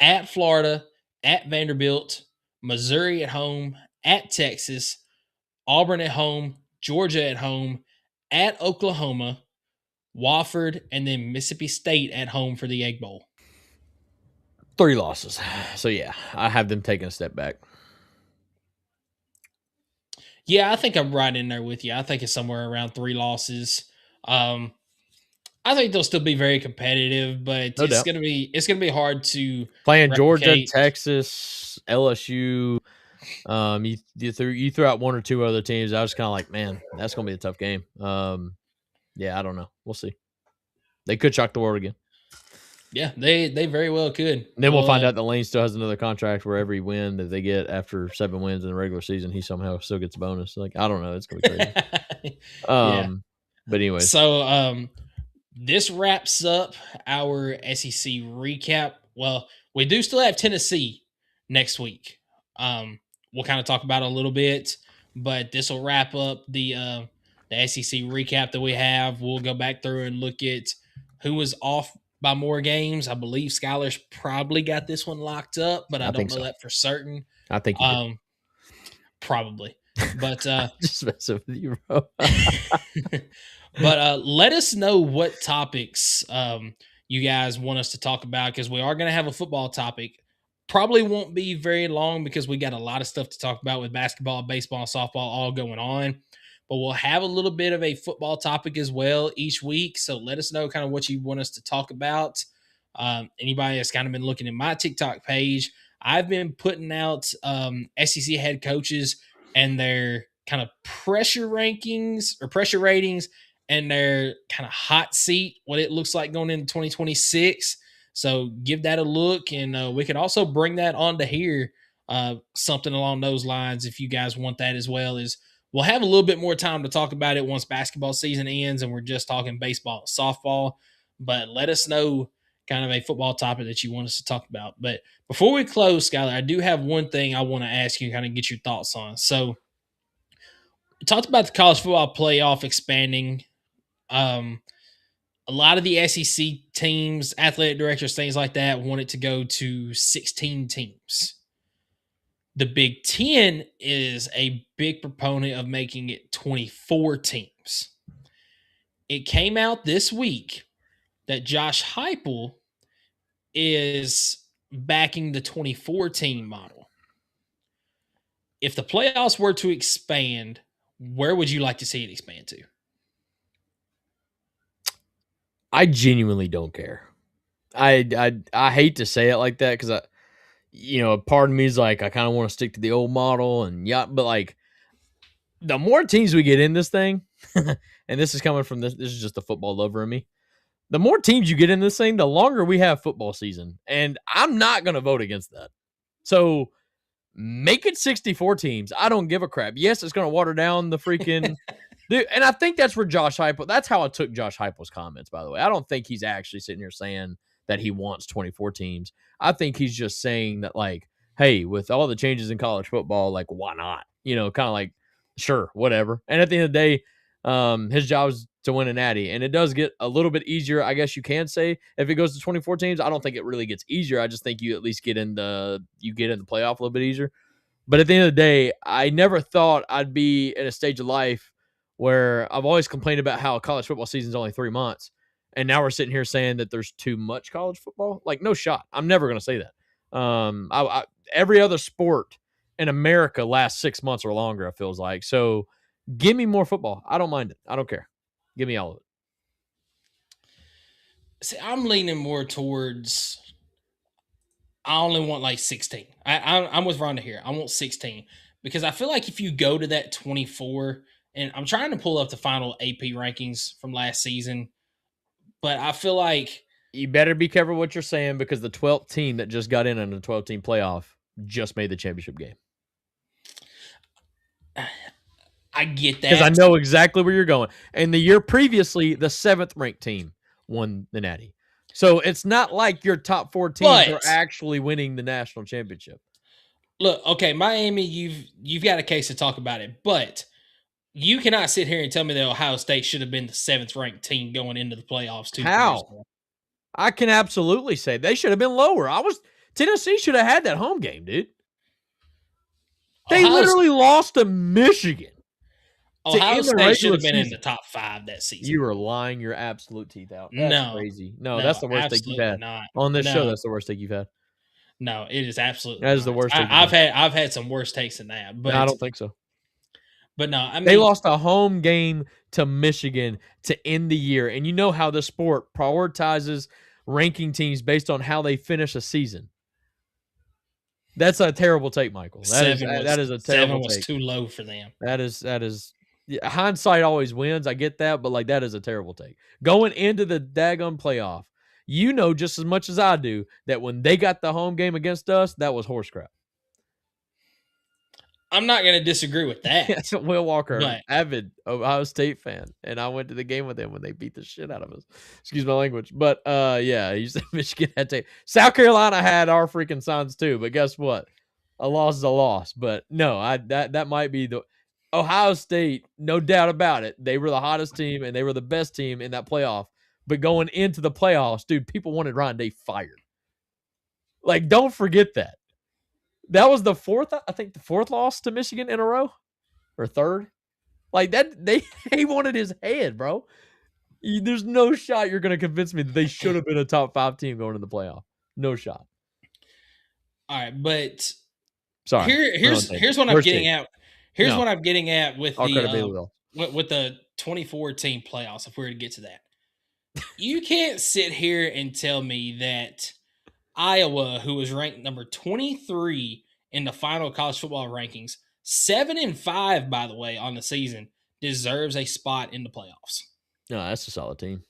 at Florida, at Vanderbilt, Missouri at home, at Texas, Auburn at home, Georgia at home, at Oklahoma, Wofford, and then Mississippi State at home for the Egg Bowl. 3 losses. So yeah, I have them taking a step back. Yeah, I think I'm right in there with you. I think it's somewhere around 3 losses. I think they'll still be very competitive, but No it's doubt. gonna be hard to Playing Georgia, replicate. Texas, LSU. You threw out 1 or 2 other teams. I was kind of like, man, that's gonna be a tough game. Yeah, I don't know. We'll see. They could shock the world again. Yeah, they very well could. And then we'll find out that Lane still has another contract where every win that they get after 7 wins in the regular season, he somehow still gets a bonus. Like, I don't know. It's gonna be crazy. Yeah. But anyways. So this wraps up our SEC recap. Well, we do still have Tennessee next week. We'll kind of talk about it a little bit, but this will wrap up the SEC recap that we have. We'll go back through and look at who was off by more games. I believe Skylar's probably got this one locked up, but I don't know that for certain. I think probably. But just messing with you, bro. But let us know what topics you guys want us to talk about, because we are going to have a football topic. Probably won't be very long because we got a lot of stuff to talk about with basketball, baseball, softball all going on. But we'll have a little bit of a football topic as well each week. So let us know kind of what you want us to talk about. Anybody that's kind of been looking at my TikTok page, I've been putting out SEC head coaches and their kind of pressure rankings or pressure ratings and their kind of hot seat, what it looks like going into 2026. So give that a look, and we can also bring that on to here, something along those lines if you guys want that as well. Is we'll have a little bit more time to talk about it once basketball season ends and we're just talking baseball and softball. But let us know kind of a football topic that you want us to talk about. But before we close, Skylar, I do have one thing I want to ask you and kind of get your thoughts on. So we talked about the college football playoff expanding. A lot of the SEC teams, athletic directors, things like that, want it to go to 16 teams. The Big Ten is a big proponent of making it 24 teams. It came out this week that Josh Heupel is backing the 24-team model. If the playoffs were to expand, where would you like to see it expand to? I genuinely don't care. I hate to say it like that because part of me is like I kind of want to stick to the old model but like the more teams we get in this thing, and this is coming from this is just the football lover in me. The more teams you get in this thing, the longer we have football season, and I'm not gonna vote against that. So make it 64 teams. I don't give a crap. Yes, it's gonna water down the freaking. Dude, and I think that's where Josh Heupel, that's how I took Josh Heupel's comments, by the way. I don't think he's actually sitting here saying that he wants 24 teams. I think he's just saying that, like, hey, with all the changes in college football, like, why not? Kind of like, sure, whatever. And at the end of the day, his job is to win a natty. And it does get a little bit easier, I guess you can say, if it goes to 24 teams. I don't think it really gets easier. I just think you at least get in the playoff a little bit easier. But at the end of the day, I never thought I'd be in a stage of life where I've always complained about how college football season is only 3 months. And now we're sitting here saying that there's too much college football. Like, no shot. I'm never going to say that. Every other sport in America lasts 6 months or longer, it feels like. So give me more football. I don't mind it. I don't care. Give me all of it. See, I'm leaning more towards I only want like 16. I'm with Rhonda here. I want 16 because I feel like if you go to that 24, and I'm trying to pull up the final AP rankings from last season, but I feel like You better be careful what you're saying because the 12th team that just got in the 12-team playoff just made the championship game. I get that. Because I know exactly where you're going. And the year previously, the 7th ranked team won the Natty. So it's not like your top 4 teams are actually winning the national championship. Look, okay, Miami, you've got a case to talk about it, but you cannot sit here and tell me that Ohio State should have been the 7th ranked team going into the playoffs 2 years ago. I can absolutely say they should have been lower. Tennessee should have had that home game, dude. They literally lost to Michigan. Ohio State should have been in the top 5 that season. You are lying your absolute teeth out. That's crazy. No, that's the worst take you've had. On this show, that's the worst take you've had. No, it is absolutely that is the worst take I've had some worse takes than that. But I don't think so. But no, I mean they lost a home game to Michigan to end the year. And you know how the sport prioritizes ranking teams based on how they finish a season. That's a terrible take, Michael. That is a terrible 7 was take. too low for them. That is hindsight always wins. I get that, but like that is a terrible take. Going into the daggum playoff, you know just as much as I do that when they got the home game against us, that was horse crap. I'm not going to disagree with that. Will Walker, avid Ohio State fan, and I went to the game with him when they beat the shit out of us. Excuse my language, but yeah, you said Michigan had to. South Carolina had our freaking signs too, but guess what? A loss is a loss. But no, that might be the Ohio State, no doubt about it. They were the hottest team and they were the best team in that playoff. But going into the playoffs, dude, people wanted Ryan Day fired. Like, don't forget that. That was the 4th loss to Michigan in a row, or 3rd. Like that, he wanted his head, bro. There's no shot you're going to convince me that they should have been a top 5 team going to the playoff. No shot. All right, but sorry. Here's what I'm getting at. Here's what I'm getting at with the 24 team playoffs. If we were to get to that, you can't sit here and tell me that Iowa, who was ranked number 23 in the final college football rankings, 7-5, by the way, on the season, deserves a spot in the playoffs. No, that's a solid team.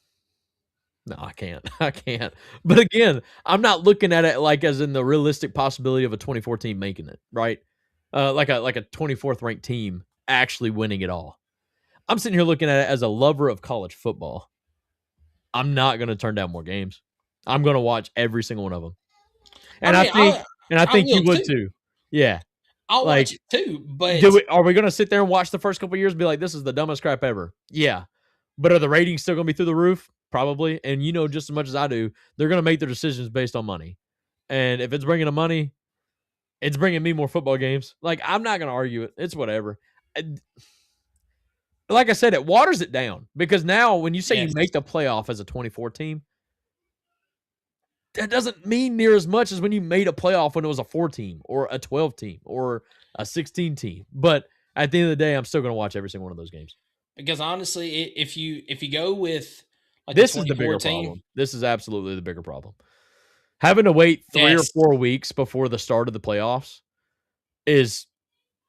No, I can't. But again, I'm not looking at it like as in the realistic possibility of a 24 team making it, right? Like a 24th ranked team actually winning it all. I'm sitting here looking at it as a lover of college football. I'm not going to turn down more games. I'm going to watch every single one of them. And I think you would too. Yeah. I'll watch it too, but are we going to sit there and watch the first couple of years and be like, this is the dumbest crap ever? Yeah. But are the ratings still going to be through the roof? Probably. And you know just as much as I do, they're going to make their decisions based on money. And if it's bringing them money, it's bringing me more football games. Like, I'm not going to argue it. It's whatever. Like I said, it waters it down. Because now when you say you make the playoff as a 24 team, that doesn't mean near as much as when you made a playoff when it was a 4 team or a 12 team or a 16 team. But at the end of the day, I'm still going to watch every single one of those games. Because honestly, if you go with like this is the bigger problem. This is absolutely the bigger problem. Having to wait 3 or 4 weeks before the start of the playoffs is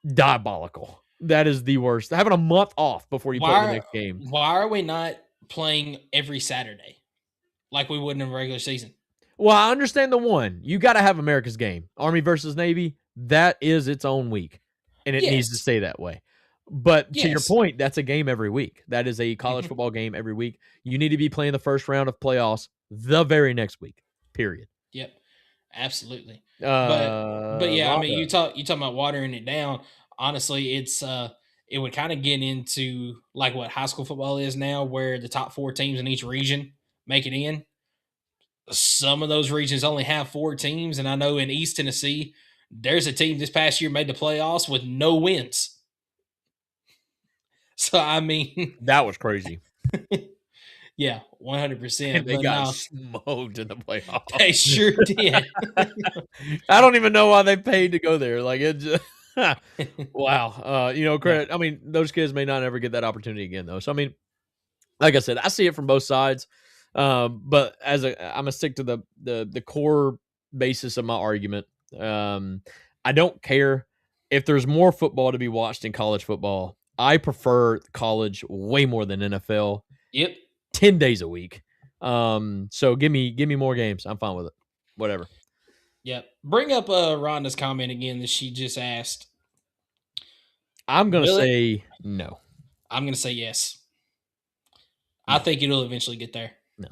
diabolical. That is the worst. Having a month off before you play the next game. Why are we not playing every Saturday like we would in a regular season? Well, I understand the one. You got to have America's game. Army versus Navy, that is its own week, and it needs to stay that way. But to your point, that's a game every week. That is a college football game every week. You need to be playing the first round of playoffs the very next week, period. Yep, absolutely. But yeah, I mean, you talking about watering it down. Honestly, it would kind of get into like what high school football is now, where the top 4 teams in each region make it in. Some of those regions only have 4 teams, and I know in East Tennessee, there's a team this past year made the playoffs with no wins. So, I mean... That was crazy. Yeah, 100%. And they got smoked in the playoffs. They sure did. I don't even know why they paid to go there. Like, it just... Wow. Credit. I mean, those kids may not ever get that opportunity again, though. So, I mean, like I said, I see it from both sides. But I'm gonna stick to the core basis of my argument. I don't care if there's more football to be watched in college football. I prefer college way more than NFL. Yep. 10 days a week. So give me more games. I'm fine with it. Whatever. Yep. Bring up Rhonda's comment again that she just asked. I'm gonna Will it? say no. I'm gonna say yes. I think it'll eventually get there. No.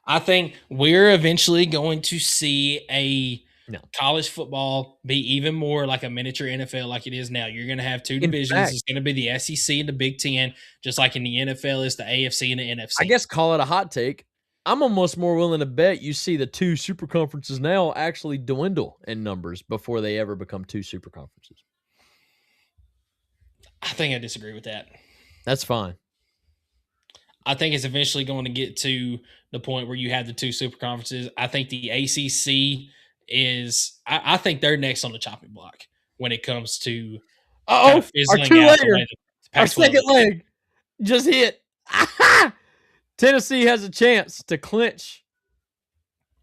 I think we're eventually going to see a No. college football be even more like a miniature NFL like it is now. You're going to have two In divisions. fact- It's going to be the SEC and the Big Ten, just like in the NFL is the AFC and the NFC. I guess call it a hot take. I'm almost more willing to bet you see the two super conferences now actually dwindle in numbers before they ever become two super conferences. I think I disagree with that. That's fine. I think it's eventually going to get to the point where you have the two super conferences. I think the ACC is, I think they're next on the chopping block when it comes to kind of Our fizzling two out the layer, way the our Pac-12 second leg just hit. Tennessee has a chance to clinch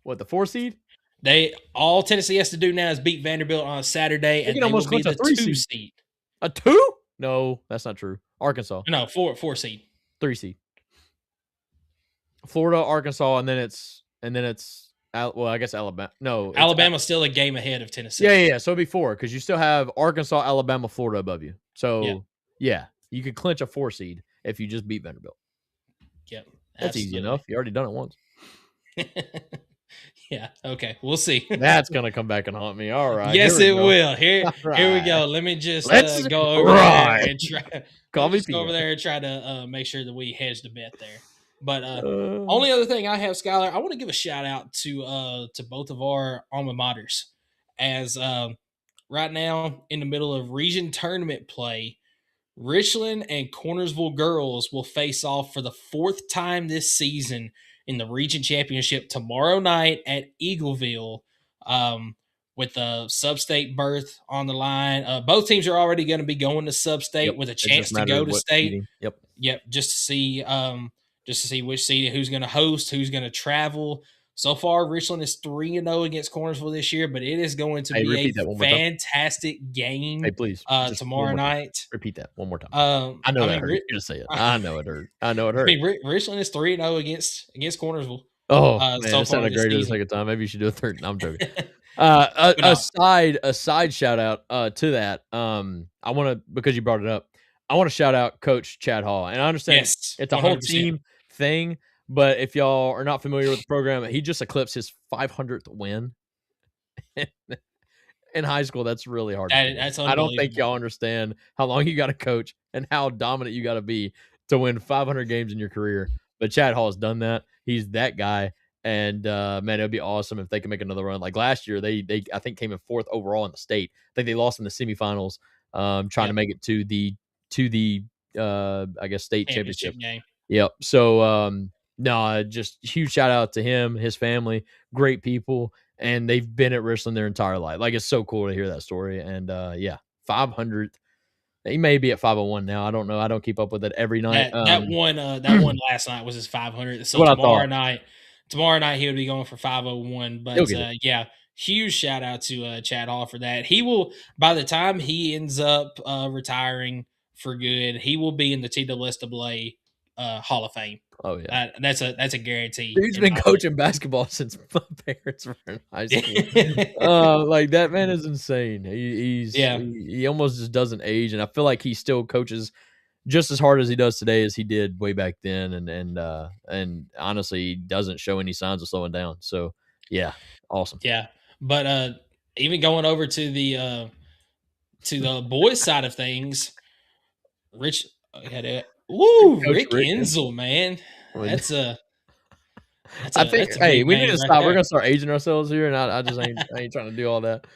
what, the 4 seed? All Tennessee has to do now is beat Vanderbilt on a Saturday, They and can they will almost be clinch a the 3 2 seed. seed. A 2? No, that's not true. Arkansas, No, 4 seed. 3 seed. Florida, Arkansas, and then it's well, I guess Alabama. No, it's Alabama's still a game ahead of Tennessee. Yeah. So it'd be 4 because you still have Arkansas, Alabama, Florida above you. So yeah, you could clinch a 4 seed if you just beat Vanderbilt. Yep. That's easy enough. You already done it once. Yeah. Okay. We'll see. That's gonna come back and haunt me. All right. Yes, here it we go. will. Here we go. Right. Let me just Let's go over ride. there and try. Call me Just go over Peter. there and try to make sure that we hedge the bet there. But only other thing I have, Skylar, I want to give a shout out to both of our alma maters, as right now in the middle of region tournament play. Richland and Cornersville girls will face off for the 4th time this season in the region championship tomorrow night at Eagleville, with the sub-state berth on the line. Both teams are already going to be going to sub-state with a chance to go to state. Seeding. Yep. Just to see which seed, who's going to host, who's going to travel. So far, Richland is 3-0 against Cornersville this year, but it is going to be repeat that a one more time. fantastic game. Hey, please. Just Tomorrow one more time. night. Repeat that one more time. I know that mean, hurt. You're gonna say it. I know it hurt. I know it hurt. I mean, Richland is 3-0 against Cornersville. Oh man, so it far sounded this great the season. second time. Maybe you should do a third. No, I'm joking. But no. A side shout out to that. I want to, because you brought it up, I want to shout out Coach Chad Hall. And I understand Yes, it's a whole 100%. team thing, but if y'all are not familiar with the program, he just eclipsed his 500th win in high school. That's really hard. That's I don't think unbelievable. y'all understand how long you got to coach and how dominant you got to be to win 500 games in your career. But Chad Hall has done that. He's that guy. And man, it would be awesome if they could make another run. Like last year, they I think came in 4th overall in the state. I think they lost in the semifinals, trying to make it to the I guess state championship game. Yep. So no, just huge shout out to him, his family, great people, and they've been at Richland their entire life. Like, it's so cool to hear that story. And yeah, 500. He may be at 501 now. I don't know. I don't keep up with it every night. That one last night was his 500. So What I tomorrow night he would be going for 501. But yeah, huge shout out to Chad Hall for that. He will, by the time he ends up retiring for good, he will be in the TSSAA Hall of Fame. Oh yeah, that's a guarantee. Dude's been coaching basketball since my parents were in high school. Like, that man is insane. He almost just doesn't age, and I feel like he still coaches just as hard as he does today as he did way back then. And honestly, he doesn't show any signs of slowing down. So yeah, awesome. Yeah, but even going over to the boys side of things, Rick Insel, man. That's I think, hey, we need to stop. Right, we're gonna start aging ourselves here, and I just ain't trying to do all that.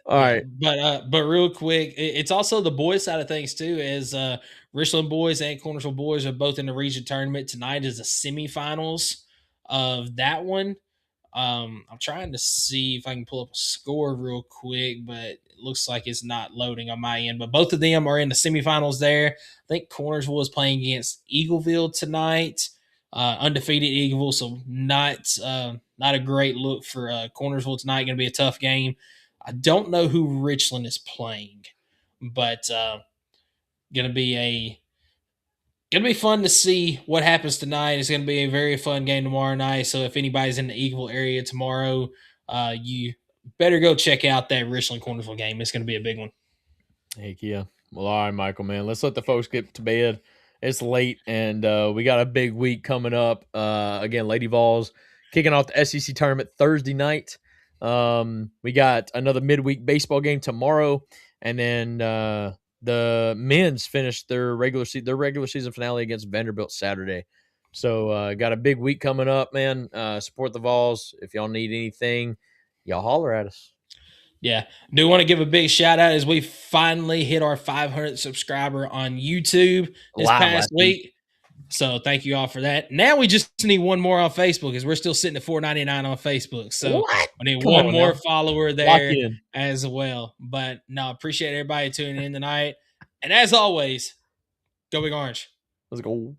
All right, but real quick, it's also the boys side of things too. As Richland boys and Cornersville boys are both in the region tournament. Tonight is the semifinals of that one. I'm trying to see if I can pull up a score real quick, but it looks like it's not loading on my end. But both of them are in the semifinals there. I think Cornersville is playing against Eagleville tonight. undefeated Eagleville, so not a great look for Cornersville tonight. Going to be a tough game. I don't know who Richland is playing, but going to be fun to see what happens tonight. It's going to be a very fun game tomorrow night. So if anybody's in the Eagleville area tomorrow, you better go check out that Richland Cornersville game. It's going to be a big one. Heck yeah. Well, all right, Michael, man. Let's let the folks get to bed. It's late, and we got a big week coming up. Again, Lady Vols kicking off the SEC tournament Thursday night. We got another midweek baseball game tomorrow, and then the men's finished their regular season finale against Vanderbilt Saturday. So got a big week coming up, man. Support the Vols. If y'all need anything, y'all holler at us. Yeah. Do want to give a big shout out as we finally hit our 500 subscriber on YouTube this past week. So thank you all for that. Now we just need one more on Facebook because we're still sitting at $4.99 on Facebook. So we need one more follower there as well. But no, appreciate everybody tuning in tonight. And as always, go Big Orange. Let's go.